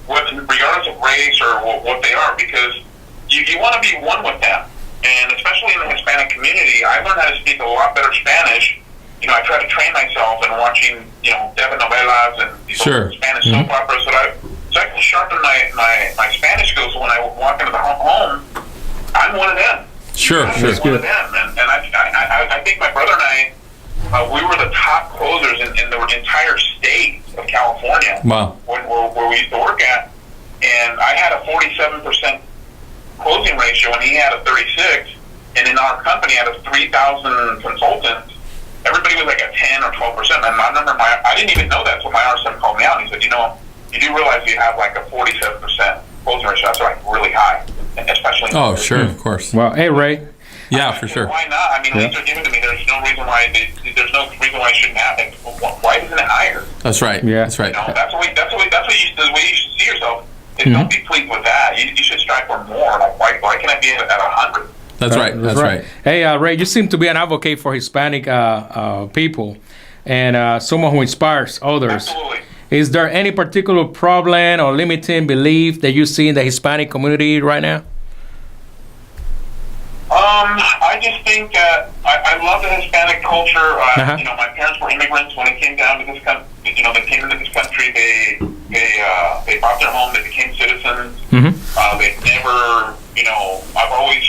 regardless of race or what they are, because you want to be one with them. And especially in the Hispanic community, I learned how to speak a lot better Spanish. I try to train myself in watching, telenovelas and Spanish soap operas, so I can sharpen my Spanish skills. So when I walk into the home, I'm one of them. Sure. I'm one of them. And I think my brother and I, we were the top closers in the entire state of California. Wow. Where we used to work at. And I had a 47% closing ratio, and he had a 36, and in our company, out of 3,000 consultants, everybody was like a 10 or 12%. And I remember I didn't even know that, so my RSM called me out, and he said, you do realize you have like a 47% closing ratio. That's like really high, especially. Oh, sure, of course. Well, hey, Ray. Yeah, for sure. Why not? I mean, leads are given to me. There's no reason why I shouldn't have it. Why isn't it higher? That's right. Yeah, that's right. That's the way you should see yourself. Don't be pleased with that. You should strive for more. Like, why can I be at 100? That's right. That's right. Hey, Ray, you seem to be an advocate for Hispanic people and someone who inspires others. Absolutely. Is there any particular problem or limiting belief that you see in the Hispanic community right now? I just think that I love the Hispanic culture. My parents were immigrants. When they came down to this country, they came into this country. They bought their home. They became citizens. They've never, I've always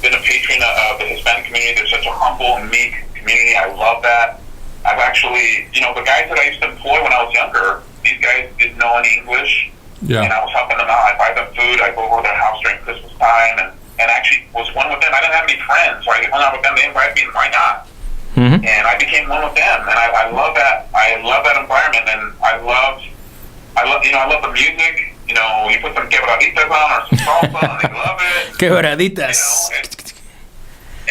been a patron of the Hispanic community. They're such a humble and meek community. I love that. I've actually, the guys that I used to employ when I was younger, these guys didn't know any English. Yeah. And I was helping them out. I'd buy them food. I'd go over to their house during Christmas time and actually was one with them. I didn't have any friends, so I hung out with them. They invited me, and why not? And I became one with them, and I love that. I love that environment, and I love the music. You put some quebraditas on or some salsa, and they love it. Quebraditas.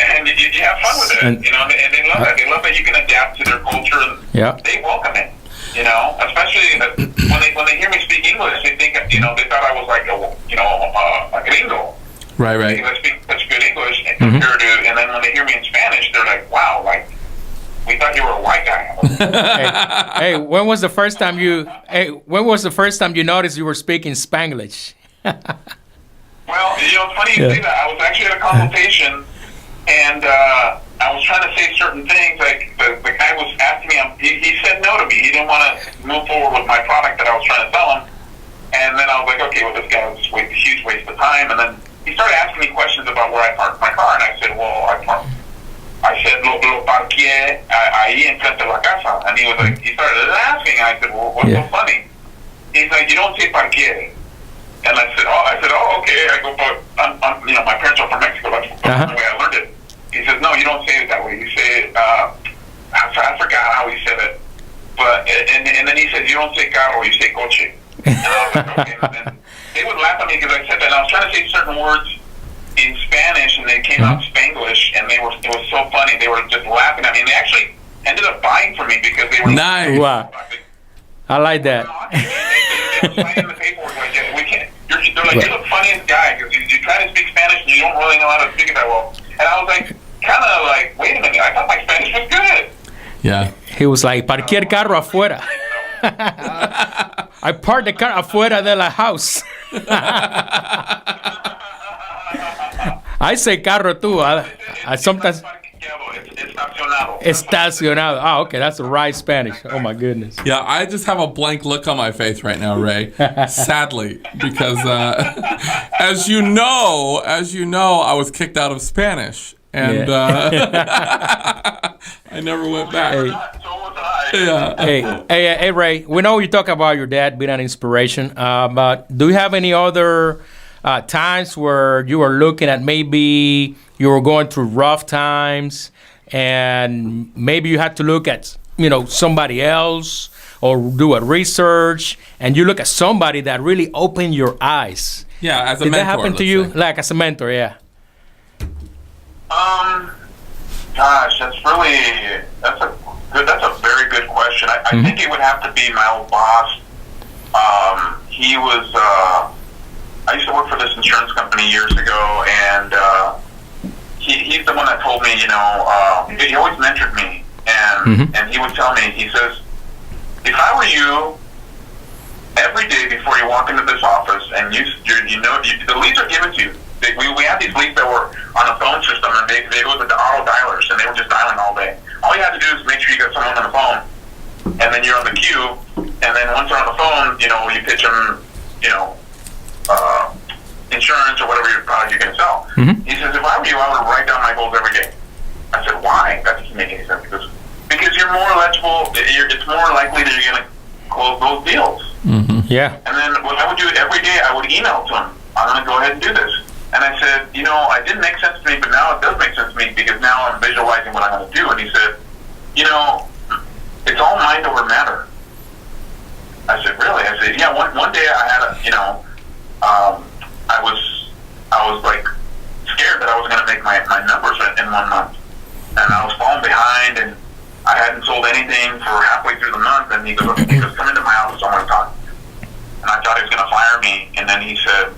And you have fun with it, and they love it. They love that you can adapt to their culture, and they welcome it. Especially when they hear me speak English, they think they thought I was like a gringo. Right. Because I speak such good English compared to, and then when they hear me in Spanish, they're like, "Wow, like we thought you were a white guy." hey, when was the first time you noticed you were speaking Spanglish? Well, it's funny you say that. I was actually at a consultation, and I was trying to say certain things. Like the guy was asking me, he said no to me. He didn't want to move forward with my product that I was trying to sell him. And then I was like, okay, well, this guy was a huge waste of time. And then he started asking me questions about where I parked my car, and I said, well, I said, lo parqué ahí enfrente de la casa. And he started laughing, and I said, well, what's so funny? He's like, you don't say parqué. And I said, oh, okay. I go, but my parents are from Mexico. That's the way I learned it. He says, no, you don't say it that way. You say it, I forgot how he said it. But, and then he said, you don't say carro, you say coche. And I was like, okay. And then they would laugh at me because I said that. And I was trying to say certain words in Spanish, and they came out Spanglish, and it was so funny. They were just laughing at me. And they actually ended up buying from me because they were nice. Wow. I like that. They were signing the paperwork like, we can't. They're like, you're the funniest guy because you try to speak Spanish and you don't really know how to speak it that well. And I was like, kind of like, wait a minute, I thought my Spanish was good. Yeah. He was like, parqué el carro afuera. I parked the car afuera de la house. I say carro too. I sometimes. Estacionado. Oh, okay. That's the right Spanish. Oh, my goodness. Yeah, I just have a blank look on my face right now, Ray. Sadly, because as you know, I was kicked out of Spanish, and I never went back. Hey, Ray. We know you talk about your dad being an inspiration, but do you have any other times where you were looking at maybe you were going through rough times? And maybe you had to look at, somebody else or do a research, and you look at somebody that really opened your eyes. Yeah, as a mentor. Did that happen to you? Say. Like as a mentor, yeah. Gosh, that's a very good question. I think it would have to be my old boss. He was, I used to work for this insurance company years ago, and he's the one that told me, he always mentored me, and he would tell me, he says, if I were you, every day before you walk into this office, and the leads are given to you. We had these leads that were on a phone system, and they go with the auto dialers, and they were just dialing all day. All you had to do is make sure you got someone on the phone, and then you're on the queue, and then once they're on the phone, you pitch them, insurance or whatever your product you're going to sell. He says, if I were you, I would write down my goals every day. I said, why? That doesn't make any sense. Because you're more eligible, it's more likely that you're going to close those deals. Yeah. And then what I would do every day, I would email to him, I'm going to go ahead and do this. And I said, it didn't make sense to me, but now it does make sense to me because now I'm visualizing what I'm going to do. And he said, it's all mind over matter. I said, really? I said, yeah, one day I had I was like scared that I was going to make my numbers in 1 month. And I was falling behind, and I hadn't sold anything for halfway through the month. And he goes, come into my office, I want to talk. And I thought he was going to fire me. And then he said,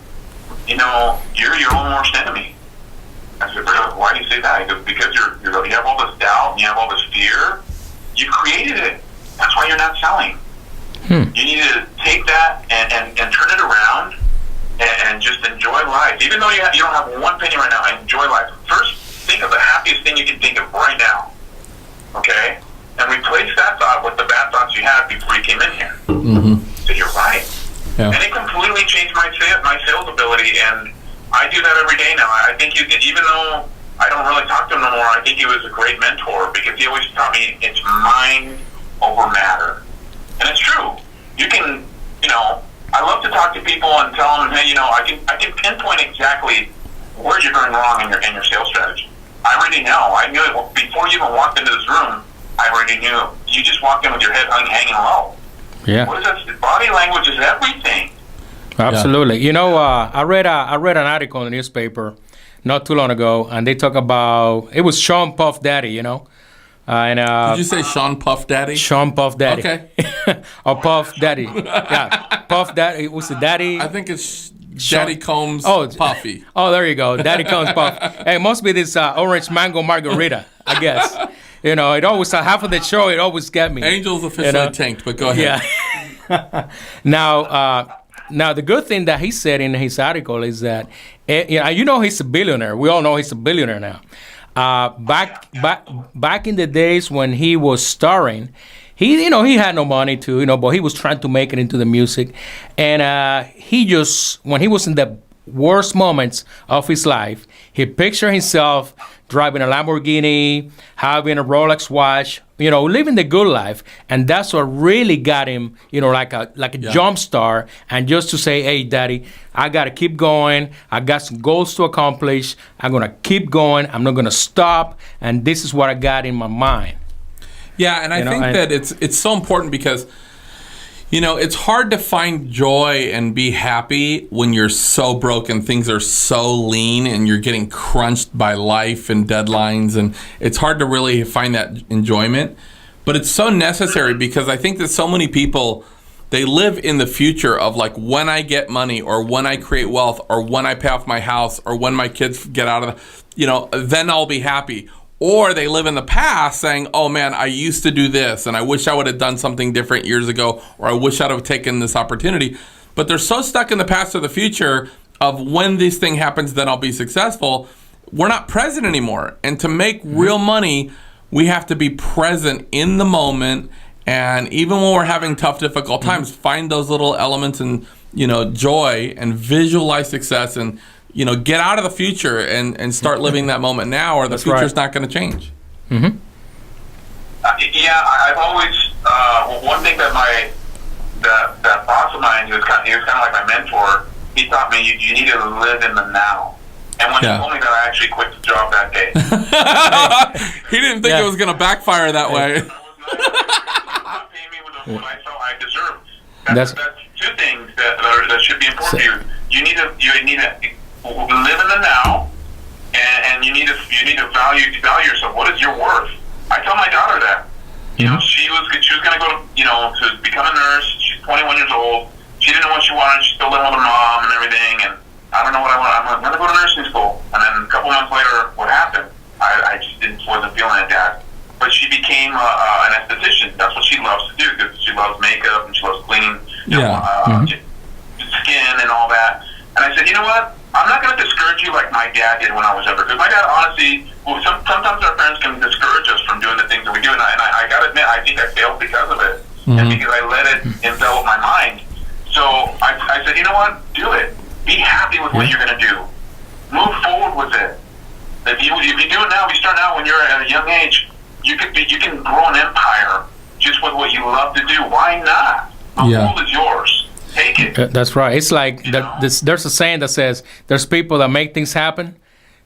you're your own worst enemy. I said, really? Why do you say that? He goes, because you have all this doubt, and you have all this fear. You created it. That's why you're not selling. You need to take that and turn it around and just enjoy life. Even though you don't have one penny right now, enjoy life. First, think of the happiest thing you can think of right now. Okay? And replace that thought with the bad thoughts you had before you came in here. So you're right. Yeah. And it completely changed my sales ability, and I do that every day now. I think even though I don't really talk to him no more, I think he was a great mentor because he always taught me it's mind over matter. And it's true. You can, I love to talk to people and tell them, hey, I can pinpoint exactly where you're going wrong in your sales strategy. I already know. I knew it before you even walked into this room. I already knew. You just walked in with your head hanging low. Yeah. What is that? Body language is everything. Absolutely. I read an article in the newspaper not too long ago, and they talk about it was Sean Puff Daddy, Did you say Sean Puff Daddy? Sean Puff Daddy. Okay. Or Puff Daddy. Yeah, Puff Daddy. It was the Daddy. I think it's Daddy Combs Puffy. Oh, there you go. Daddy Combs Puff. Hey, it must be this orange mango margarita, I guess. It always, half of the show, it always get me. Angel's officially tanked, but go ahead. Yeah. Now, the good thing that he said in his article is that, he's a billionaire. We all know he's a billionaire now. Back in the days when he was starring, he had no money but he was trying to make it into the music, and when he was in the worst moments of his life, he pictured himself driving a Lamborghini, having a Rolex watch, living the good life, and that's what really got him, like a jump star, and just to say, hey, Daddy, I gotta keep going. I got some goals to accomplish. I'm gonna keep going. I'm not gonna stop, and this is what I got in my mind. Yeah, and I think that it's so important because, it's hard to find joy and be happy when you're so broken. Things are so lean and you're getting crunched by life and deadlines. And it's hard to really find that enjoyment. But it's so necessary because I think that so many people, they live in the future of like when I get money or when I create wealth or when I pay off my house or when my kids get out of then I'll be happy. Or they live in the past saying, oh man, I used to do this and I wish I would have done something different years ago, or I wish I'd have taken this opportunity. But they're so stuck in the past or the future of when this thing happens, then I'll be successful. We're not present anymore. And to make real money, we have to be present in the moment. And even when we're having tough, difficult times, find those little elements and, joy and visualize success and, get out of the future and start living that moment now, or the future's not going to change. Mm-hmm. I've always one thing that that boss of mine, he was kind of like my mentor. He taught me you need to live in the now. And when he told me that, I actually quit the job that day. He didn't think it was going to backfire that way. Not paying me what I felt I deserved. That's two things that should be important to you. You need to live in the now, and you need to value yourself. What is your worth? I tell my daughter that. She was going to go to become a nurse. She's 21 years old. She didn't know what she wanted. She's still living with her mom and everything. And I don't know what I want. I'm going to go to nursing school. And then a couple months later, what happened? I just wasn't feeling it, Dad. But she became an esthetician. That's what she loves to do because she loves makeup and she loves cleaning skin and all that. And I said, you know what? I'm not going to discourage you like my dad did when I was younger. Because my dad, honestly, sometimes our parents can discourage us from doing the things that we do. And I got to admit, I think I failed because of it. And because I let it envelop my mind. So I said, you know what? Do it. Be happy with what you're going to do. Move forward with it. If you do it now, if you start now when you're at a young age, you can grow an empire just with what you love to do. Why not? The world is yours. Take it. That's right. It's like there's a saying that says there's people that make things happen,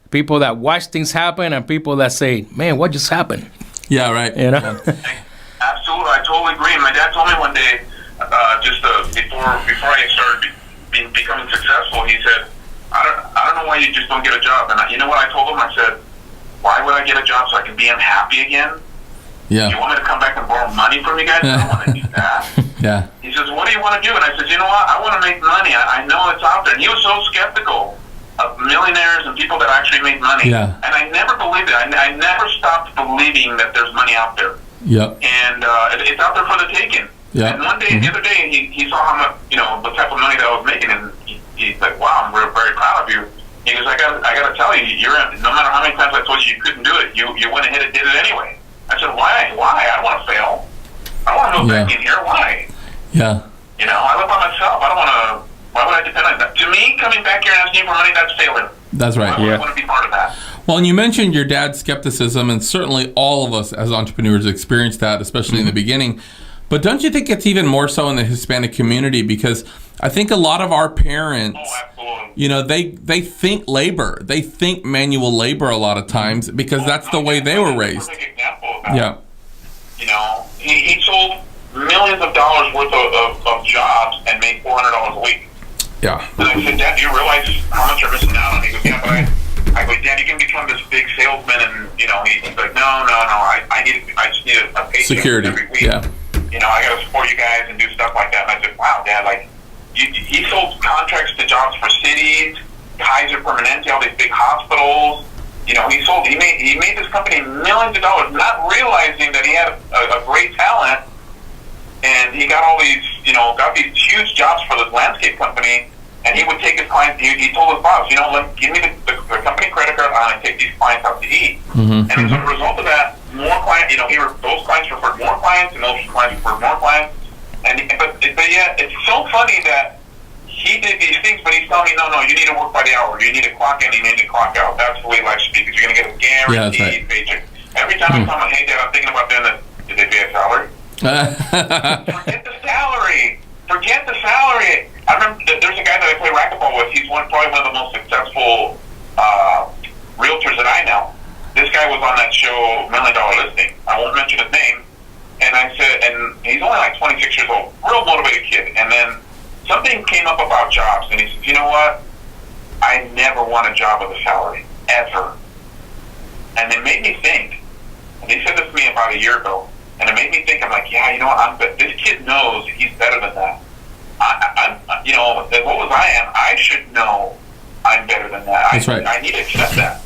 people that watch things happen, and people that say, man, what just happened? Yeah, right. Absolutely. I totally agree. My dad told me one day, before I started becoming successful, he said, I don't know why you just don't get a job. And you know what I told him? I said, why would I get a job so I can be unhappy again? Yeah. You want me to come back and borrow money from you guys? I don't want to do that. Yeah. He says, what do you want to do? And I said, you know what? I want to make money. I know it's out there. And he was so skeptical of millionaires and people that actually make money. Yeah. And I never believed it. I never stopped believing that there's money out there. Yep. And it's out there for the taking. Yeah. And one day, the other day, he saw how much, the type of money that I was making, and he's like, wow, I'm very proud of you. He goes, I got to tell you, no matter how many times I told you you couldn't do it, you went ahead and did it anyway. I said, why? I don't want to fail. I don't want to move back in here. Why? Yeah. I live by myself. I don't want to. Why would I depend on that? To me, coming back here and asking for money, that's failing. That's right. I want to be part of that. Well, and you mentioned your dad's skepticism, and certainly all of us as entrepreneurs experience that, especially in the beginning. But don't you think it's even more so in the Hispanic community? Because I think a lot of our parents, they think labor. They think manual labor a lot of times because that's the way they were raised. Perfect example of that. Yeah. He sold millions of dollars worth of jobs and made $400 a week. Yeah. And I said, Dad, do you realize how much you're missing out on? He goes, yeah, but I go, Dad, you can become this big salesman, and he's like, no, I just need a paycheck Security. every week. Yeah. I got to support you guys and do stuff like that. And I said, wow, Dad, like, he sold contracts to jobs for cities, Kaiser Permanente, all these big hospitals. He made this company millions of dollars, not realizing that he had a great talent, and he got all these, got these huge jobs for this landscape company. And he would take his clients. He told his boss, give me the company credit card, and I take these clients out to eat. And as a result of that, more clients. Those clients referred more clients, and those clients referred more clients. But yeah, it's so funny that he did these things, but he's telling me, no, you need to work by the hour. You need to clock in. You need to clock out. That's the way life should be, because you're going to get a guaranteed paycheck. Every time I tell him, hey, Dad, I'm thinking about doing this. Did they pay a salary? Forget the salary. Forget the salary. I remember there's a guy that I play racquetball with. He's probably one of the most successful realtors that I know. This guy was on that show, $1 Million Listing. I won't mention his name. And I said, and he's only like 26 years old, real motivated kid. And then something came up about jobs, and he said, you know what? I never want a job with a salary, ever. And it made me think. And he said this to me about a year ago. And it made me think, I'm like, yeah, you know what? This kid knows he's better than that. I'm as old as I am, I should know I'm better than that. That's right. I need to accept that.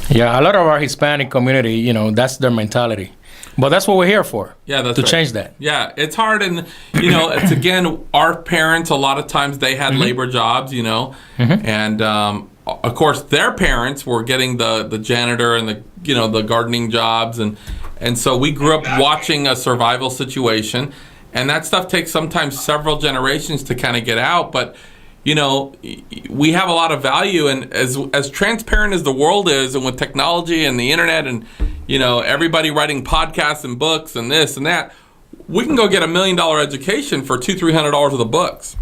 Yeah, a lot of our Hispanic community, that's their mentality. But that's what we're here for. Yeah, that's to right. change that. Yeah, it's hard, and it's again our parents. A lot of times they had labor jobs, and of course their parents were getting the janitor and the gardening jobs, and so we grew up watching a survival situation, and that stuff takes sometimes several generations to kind of get out, but. We have a lot of value, and as transparent as the world is, and with technology and the internet, and everybody writing podcasts and books and this and that, we can go get $1 million education for $200-300 worth of books.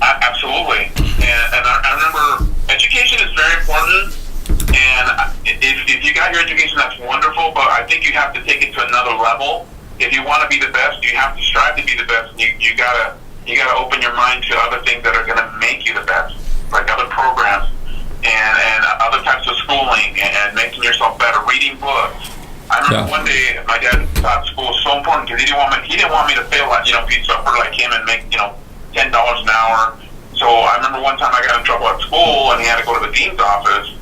Absolutely, and I remember education is very important. And if you got your education, that's wonderful. But I think you have to take it to another level. If you want to be the best, you have to strive to be the best. You gotta open your mind to other things that are going to make you the best, like other programs and other types of schooling and making yourself better, reading books. I remember one day my dad thought school was so important because he didn't want me to fail, be suffer like him and make $10 an hour. So I remember one time I got in trouble at school and he had to go to the dean's office.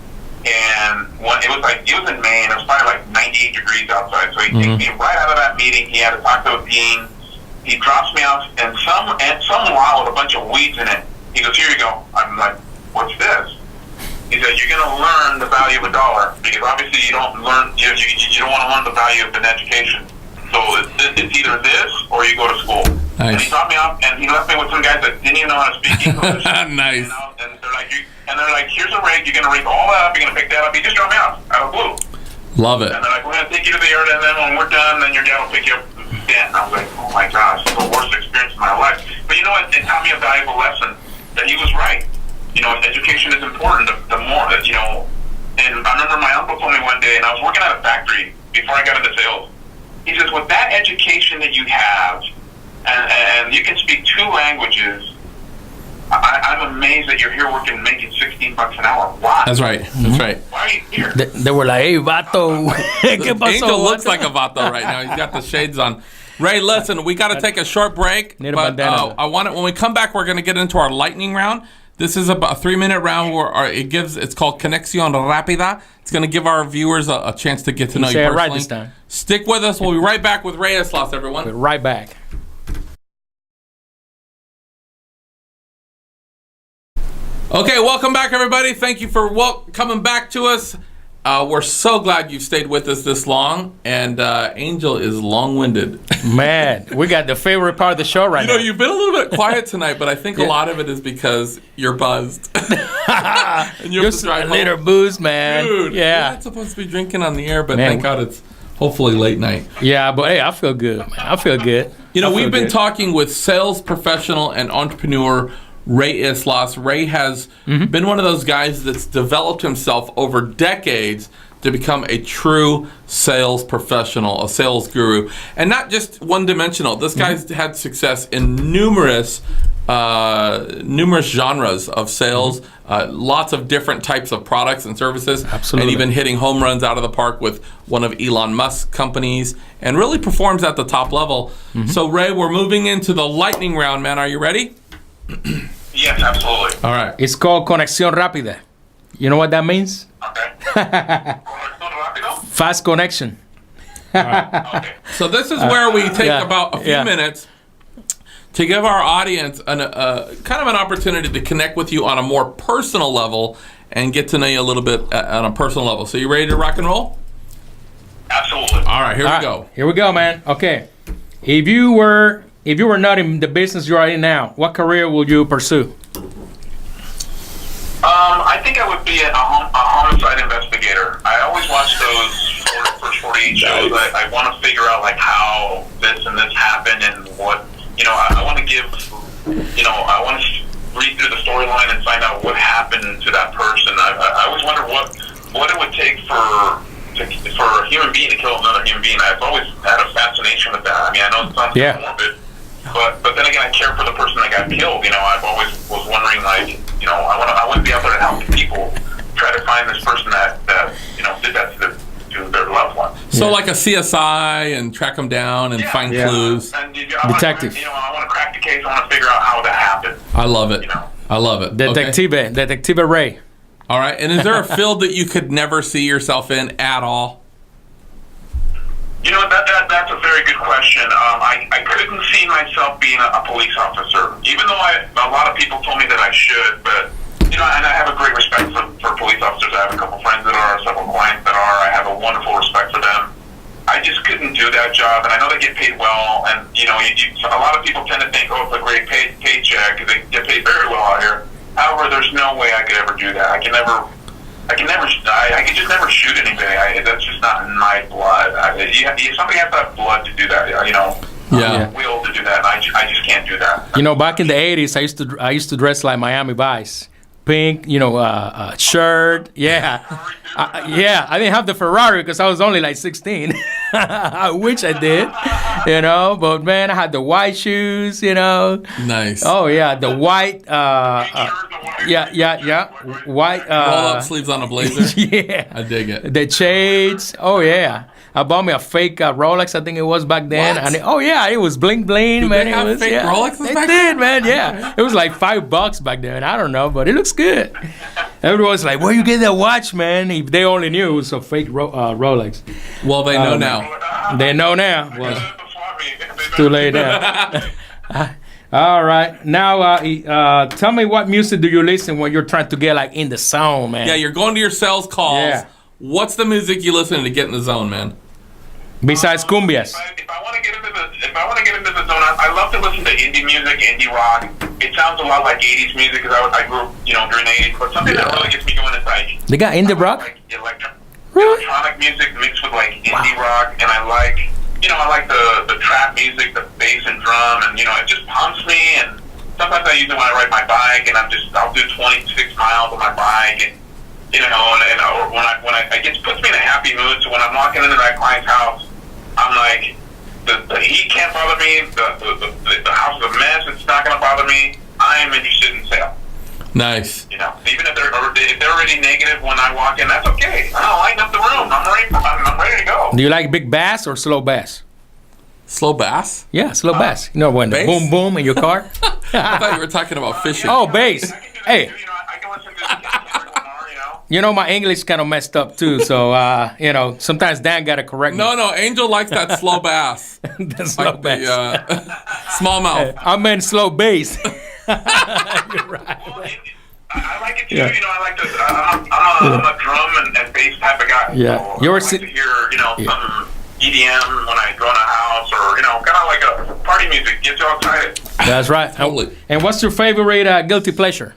And it was in May and it was probably like 98 degrees outside. So he takes me right out of that meeting. He had to talk to the dean. He drops me off and some lot with a bunch of weeds in it. He goes, here you go. I'm like, what's this? He said, you're going to learn the value of $1 because obviously you don't learn. You don't want to learn the value of an education. So it's either this or you go to school. Nice. And he dropped me off and he left me with some guys that didn't even know how to speak English. Nice. And they're like, here's a rig. You're going to rig all that up. You're going to pick that up. He just dropped me off out of the blue. Love it. And they're like, we're going to take you to the yard, and then when we're done, then your dad will pick you up. And I was like, oh my gosh, it's the worst experience of my life. But it taught me a valuable lesson that he was right. Education is important. The more that, and I remember my uncle told me one day, and I was working at a factory before I got into sales. He says, with that education that you have, and you can speak 2 languages, I'm amazed that you're here making $16 an hour. Why? That's right. That's right. Why are you here? They were like, hey, vato. Angel looks like a vato right now. He's got the shades on. Ray, listen, we got to take a short break. But I want it when we come back. We're going to get into our lightning round. This is about a 3-minute round where it's called Conexión Rápida. It's going to give our viewers a chance to get to know you personally. Right this time. Stick with us. We'll be right back with Ray Islas, everyone. We're right back. Okay, welcome back, everybody. Thank you for coming back to us. We're so glad you've stayed with us this long, and Angel is long-winded. Man, we got the favorite part of the show right now. You've been a little bit quiet tonight, but I think a lot of it is because you're buzzed. And you have to drive home. Little booze, man. Dude, yeah. You're not supposed to be drinking on the air, but thank God it's hopefully late night. Yeah, but hey, I feel good, man. I feel good. We've been talking with sales professional and entrepreneur Ray Islas. Ray has been one of those guys that's developed himself over decades to become a true sales professional, a sales guru, and not just one-dimensional. This guy's had success in numerous numerous genres of sales, lots of different types of products and services, Absolutely. and even hitting home runs out of the park with one of Elon Musk's companies, and really performs at the top level. So, Ray, we're moving into the lightning round, man. Are you ready? Yes, absolutely. All right. It's called Conexión Rápida. You know what that means? Okay. Fast connection. Okay. So this is where we take yeah, about a few yeah. minutes to give our audience kind of an opportunity to connect with you on a more personal level and get to know you a little bit on a personal level. So you ready to rock and roll? Absolutely. All right, here we go. Here we go, man. Okay. If you were not in the business you are in now, what career would you pursue? I think I would be a homicide investigator. I always watch those first 48 shows. I want to figure out like how this and this happened and what, I want to give, I want to read through the storyline and find out what happened to that person. I always wonder what it would take for a human being to kill another human being. I've always had a fascination with that. I mean, I know it sounds morbid, but then again, I care for the person that got killed. I've always was wondering, like, I want to be out there to help people try to find this person that did that to their loved one. So like a CSI and track them down and find clues. And Detective. I want to crack the case. I want to figure out how that happened. I love it. I love it. Detective Ray. All right. And is there a field that you could never see yourself in at all? That's a very good question. I couldn't see myself being a police officer, even though a lot of people told me that I should. But and I have a great respect for police officers. I have a couple friends that are, several clients that are. I have a wonderful respect for them. I just couldn't do that job, and I know they get paid well. And a lot of people tend to think, oh, it's a great paycheck because they get paid very well out here. However, there's no way I could ever do that. I can just never shoot anybody. That's just not in my blood. Somebody has to have blood to do that. Will to do that. And I just can't do that. Back in the 80s, I used to dress like Miami Vice, pink, shirt. Yeah, I didn't have the Ferrari because I was only like 16. I wish I did, But man, I had the white shoes, Nice. Oh yeah, the white. White roll up sleeves on a blazer. Yeah, I dig it. The shades. Oh yeah, I bought me a fake Rolex. I think it was back then. What? And it was bling bling, Did man. they have fake Rolexes They back did, then? man. Yeah, it was like $5 back then. I don't know, but it looks good. Everyone's like, "Where you get that watch, man?" If they only knew it was a fake Rolex. Well, they know now. They know now. Well, too late now. All right. Now, tell me, what music do you listen when you're trying to get like in the zone, man? Yeah, you're going to your sales calls. Yeah. What's the music you listen to get in the zone, man? Besides cumbias. If I want to get into the zone, I love to listen to indie music, indie rock. It sounds a lot like 80s music because I grew up, during the 80s. But something that really gets me going is like They got indie rock? like electronic music mixed with like indie rock, and I like the trap music, the bass and drum, and it just pumps me. And sometimes I use it when I ride my bike, and I'll do 26 miles on my bike, and or when it puts me in a happy mood. So when I'm walking into that client's house, I'm like, the heat can't bother me. The house is a mess. It's not going to bother me. I'm interested in sales. Nice. Even if they're already negative when I walk in, that's okay. I'll lighten up the room. I'm ready to go. Do you like big bass or slow bass? Slow bass? Yeah, slow bass. When the bass? boom boom in your car? I thought you were talking about fishing. Oh, bass. I can do that Hey. too, I can listen to the My English kind of messed up too, so sometimes Dan got to correct me. No, Angel likes that slow bass. The slow Like bass. the smallmouth. I meant slow bass. You're right. I like it too. Yeah. I like to. I'm a drum and bass type of guy. Yeah. So You I were like to hear some EDM when I go in a house, or kind of like a party music. Gets you all excited. That's right. Totally. And what's your favorite guilty pleasure?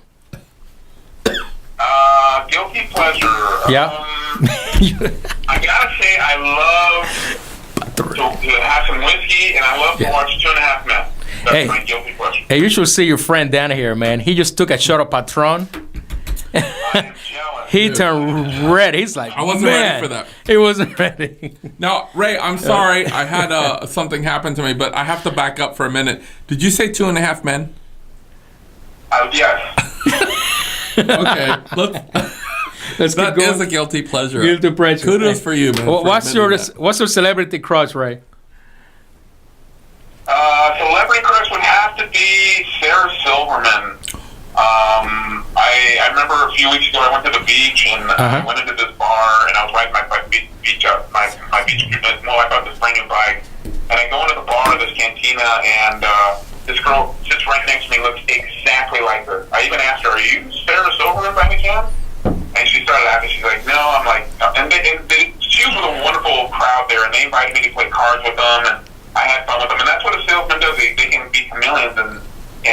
Guilty pleasure. Yeah. I gotta say, I love to have some whiskey, and I love to watch 2.5 Men. That's my guilty pleasure. Hey, you should see your friend down here, man. He just took a shot of Patron. I am jealous. He turned red. He's like, I wasn't ready for that. He wasn't ready. Now, Ray, I'm sorry. I had something happen to me, but I have to back up for a minute. Did you say 2.5 Men? Yes. Okay, Let's keep that going. is a guilty pleasure. Guilty pleasure. Kudos for you, man. What's your celebrity crush, Ray? Celebrity crush would have to be Sarah Silverman. I remember a few weeks ago I went to the beach and I went into this bar and I was riding my beach well, I thought the spring bike, and I go into the bar, this cantina, and this girl sits right next to me, looks exactly like her. I even asked her, "Are you Sarah Silverman by any chance?" And she started laughing. She's like, "No." I'm like, she was with a wonderful crowd there, and they invited me to play cards with them, and I had fun with them. And that's what a salesman does. They can be chameleons and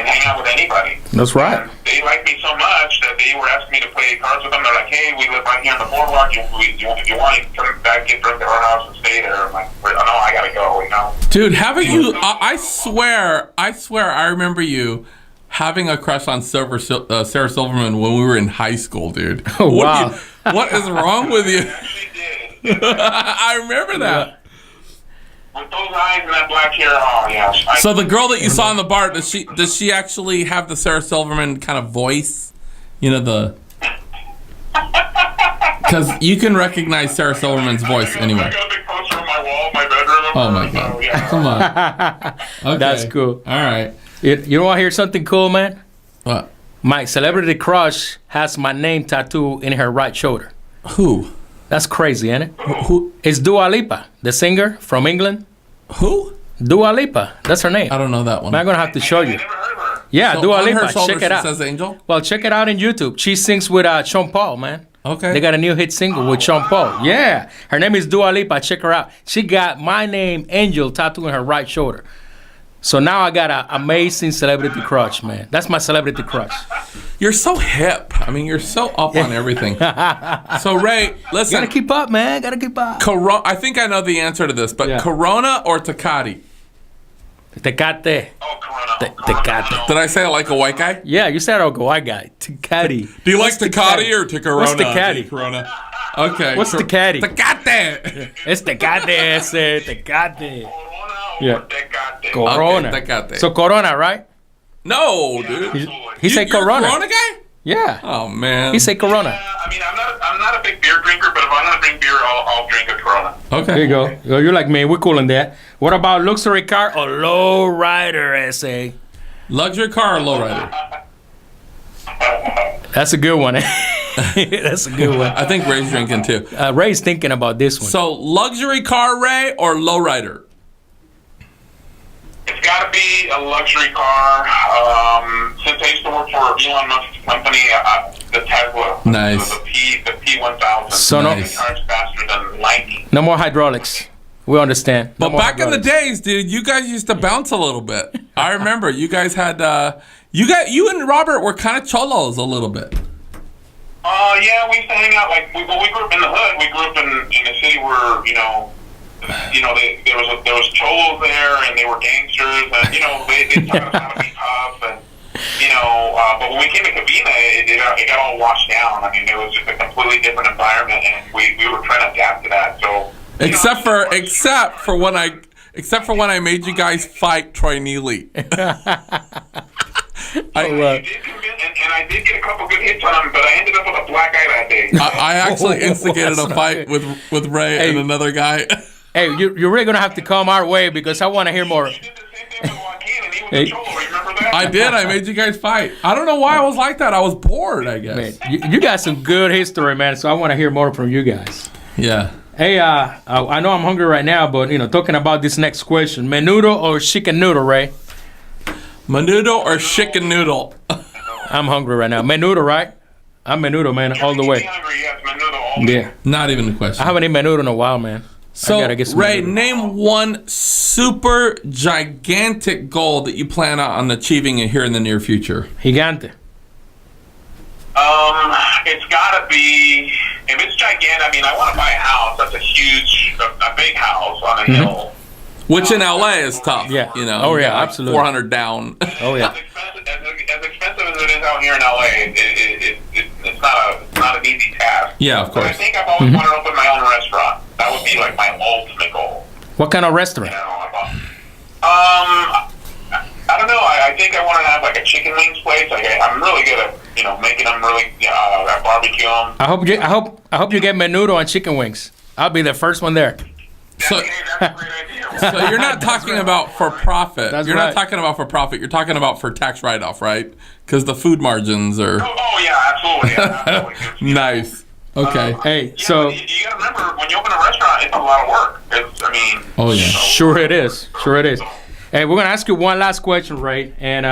hang out with anybody. That's right. And they liked me so much that they were asking me to play cards with them. They're like, "Hey, we live right here on the boardwalk. If you want, you can come back, get drunk at our house and stay there." I'm like, "No, I gotta go." You know. Dude, haven't you? I swear, I remember you having a crush on Sarah Silverman when we were in high school, dude. Oh, wow. What is wrong with you? I actually did. I remember that. With those eyes and that black hair, oh yeah. So the girl that you saw in the bar, does she actually have the Sarah Silverman kind of voice? You know, because you can recognize Sarah Silverman's voice anywhere. I got a big poster on my wall in my bedroom. Oh my God! So, yeah. Come on. Okay. That's cool. All right. You want to hear something cool, man? What? My celebrity crush has my name tattooed in her right shoulder. Who? That's crazy, ain't it? Who? It's Dua Lipa, the singer from England. Who? Dua Lipa. That's her name. I don't know that one. I'm going to have to show I you. never heard of her. Yeah, So Dua on her Lipa. shoulder Check it she out. says Angel. Well, check it out on YouTube. She sings with Sean Paul, man. Okay. They got a new hit single with Sean Paul. Yeah. Her name is Dua Lipa. Check her out. She got my name, Angel, tattooed on her right shoulder. So now I got an amazing celebrity crush, man. That's my celebrity crush. You're so hip. I mean, you're so up on everything. So Ray, listen. Gotta keep up, man. Gotta keep up. I think I know the answer to this, but Yeah. Corona or Tecate? Tecate. Oh, Corona. Tecate. Did I say it like a white guy? Yeah, you said I'll go white guy. Tecate. Do you like Tecate or Corona? What's Tecate? Corona. Okay. What's Tecate? Tecate. It's Tecate, ese. Tecate. Corona Yeah. or Tecate? Corona. Okay, Tecate. So Corona, right? No, dude. Absolutely. He said You're a Corona. Corona guy? Yeah. Oh man. He said Corona. I mean, I'm not a big beer drinker, but if I'm gonna drink beer, I'll drink a Corona. Okay. There you go. You're like me. We're cool on that. What about luxury car or low rider, SA? Luxury car or lowrider? That's a good one. That's a good one. I think Ray's drinking too. Ray's thinking about this one. So luxury car, Ray, or lowrider? It's got to be a luxury car. Since I used to work for Elon Musk's company, the Tesla, Nice. the P1000. So no- The car's faster than lightning. No more hydraulics. We understand. No But more back in the hydraulics. days, dude, you guys used to bounce a little bit. I remember you guys had you and Robert were kind of cholos a little bit. Yeah, we used to hang out like we grew up in the hood. We grew up in a city where there was cholos there, and they were gangsters, and they taught us how to be tough, and but when we came to Cabina, it got all washed down. I mean, it was just a completely different environment, and we were trying to adapt to that. So Except for when I made you guys fight Troy Neely. You did and I did get a couple good hits on him, but I ended up with a black eye that day. I actually instigated a fight with Ray and another guy. Hey, you're really going to have to come our way because I want to hear more. You did the same thing with Joaquin, and he was a cholo. Remember that? I did. I made you guys fight. I don't know why I was like that. I was bored, I guess. Man, you got some good history, man, so I want to hear more from you guys. Yeah. Hey, I know I'm hungry right now, but, talking about this next question, menudo or chicken noodle, Ray? Menudo or chicken noodle? I'm hungry right now. Menudo, right? I'm menudo, man, all the You're way. hungry, yes, menudo all day. Yeah. Not even a question. I haven't eaten menudo in a while, man. So, I gotta get some Ray, menudo. name one super gigantic goal that you plan on achieving here in the near future. Gigante. It's gotta be, if it's gigantic, I mean, I want to buy a house. That's a big house on a hill. Which in LA is tough. Yeah. You know. Oh, you yeah, got like absolutely. 400 down. Oh, yeah. As expensive as it is out here in LA, it's not an easy task. Yeah, of But I course. think I've always wanted to open my own restaurant. That would be like my ultimate goal. What kind of restaurant? I don't know. I think I want to have like a chicken chicken wings place. I'm really good at making them really. I barbecue them. I hope you get menudo and chicken wings. I'll be the first one there. So, Hey, that's a great idea. so you're not talking about for profit. That's You're right. not talking about for profit. You're talking about for tax write-off, right? Because the food margins are Oh yeah, absolutely. Yeah, absolutely. nice. Okay. Hey, Yeah, so but you gotta remember, when you open a restaurant, it's a lot of work. Oh, yeah. sure it is. Sure it is. Hey, we're gonna ask you one last question, Ray. And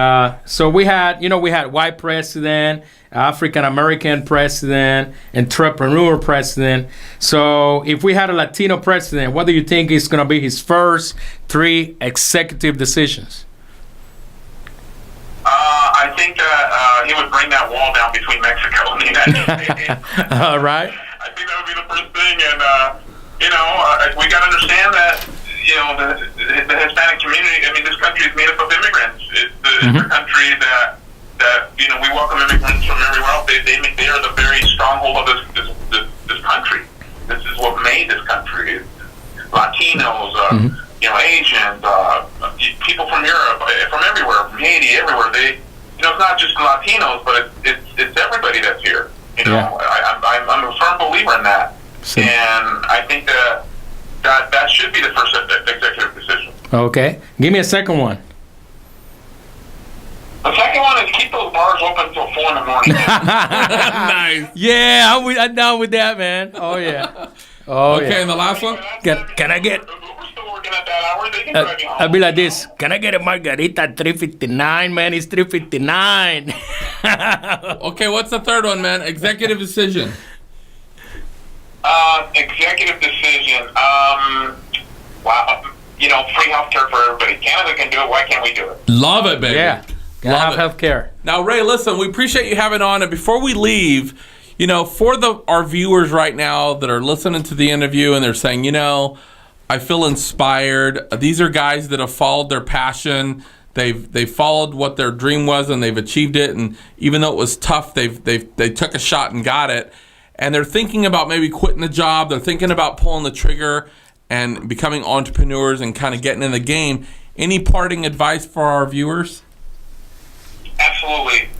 so we had white president, African American president, entrepreneur president. So if we had a Latino president, what do you think is gonna be his first 3 executive decisions? I think that he would bring that wall down between Mexico and the United States. All right. I think that would be the first thing, and we got to understand that the Hispanic community. I mean, this country is made up of immigrants. It's a country that we welcome immigrants from everywhere else. They are the very stronghold of this country. This is what made this country. Latinos, Asians, people from Europe, from everywhere, from Haiti, everywhere. It's not just Latinos, but it's everybody that's here. I'm a firm believer in that, and I think that should be the first executive decision. Okay. Give me a second one. The second one is keep those bars open till 4 in the morning. Nice. Yeah, I'm down with that, man. Oh yeah. Oh Okay, yeah. and the last one? Can I get? We're still working at that hour. They can drive you home. I'll be like this. Can I get a margarita at 3:59, man? It's 3:59. Okay, what's the third one, man? Executive decision. Executive decision. Wow. Free healthcare for everybody. Canada can do it. Why can't we do it? Love it, baby. Yeah. Gotta Love have it. health care. Now, Ray, listen, we appreciate you having on. And before we leave, for our viewers right now that are listening to the interview and they're saying, I feel inspired. These are guys that have followed their passion. They've followed what their dream was and they've achieved it. And even though it was tough, they took a shot and got it. And they're thinking about maybe quitting the job. They're thinking about pulling the trigger and becoming entrepreneurs and kind of getting in the game. Any parting advice for our viewers? Absolutely.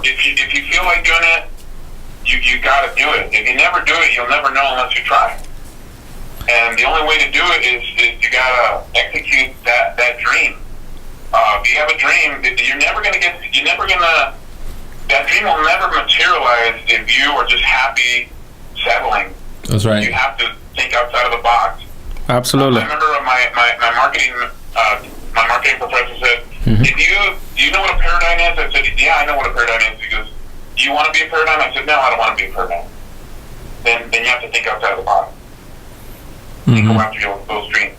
If you feel like doing it, you got to do it. If you never do it, you'll never know unless you try. And the only way to do it is you got to execute that dream. If you have a dream, that dream will never materialize if you are just happy settling. That's right. You have to think outside of the box. Absolutely. I remember my marketing professor said, do you know what a paradigm is? I said, yeah, I know what a paradigm is. He goes, do you want to be a paradigm? I said, no, I don't want to be a paradigm. Then you have to think outside of the box. And go after those dreams.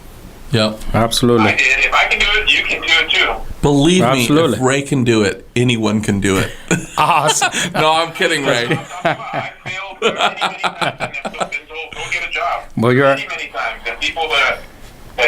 Yep. Absolutely. I did. If I can do it, you can do it too. Believe Absolutely. me, if Ray can do it, anyone can do it. Awesome. No, I'm kidding, Ray. I failed many times and have still been told, go get a job. Well, many times. And people that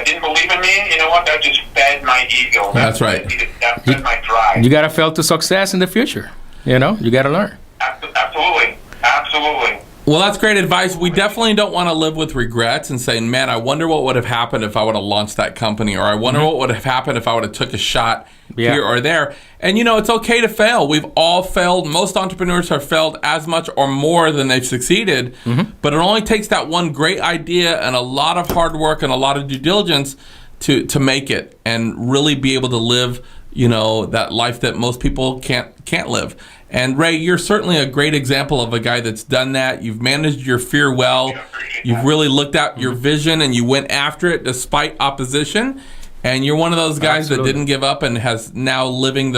didn't believe in me, you know what? That just fed my ego. That's right. That fed my drive. You gotta fail to success in the future. You gotta learn. Absolutely. Absolutely. Well, that's great advice. We definitely don't want to live with regrets and saying, man, I wonder what would have happened if I would have launched that company, or I wonder what would have happened if I would have took a shot here or there. And, it's okay to fail. We've all failed. Most entrepreneurs have failed as much or more than they've succeeded. But it only takes that one great idea and a lot of hard work and a lot of due diligence to make it and really be able to live, that life that most people can't live. And Ray, you're certainly a great example of a guy that's done that. You've managed your fear well. You've really looked at your vision and you went after it despite opposition. And you're one of those guys that didn't give up and has now reaping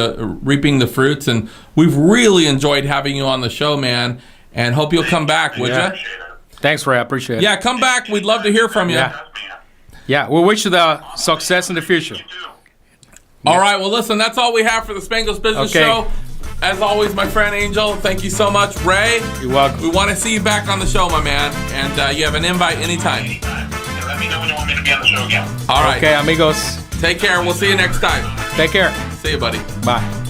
the fruits. And we've really enjoyed having you on the show, man. And hope you'll come back, would you? Thanks, Ray. I appreciate it. Yeah, come back. We'd love to hear from you. Yeah, we wish you the success in the future. All right. Well, listen, that's all we have for the Spanglish Business Show. As always, my friend Angel, thank you so much. Ray, you're welcome. We want to see you back on the show, my man. And you have an invite anytime. Anytime. Let me know when you want me to be on the show again. All right. Okay, amigos. Take care. We'll see you next time. Take care. See you, buddy. Bye.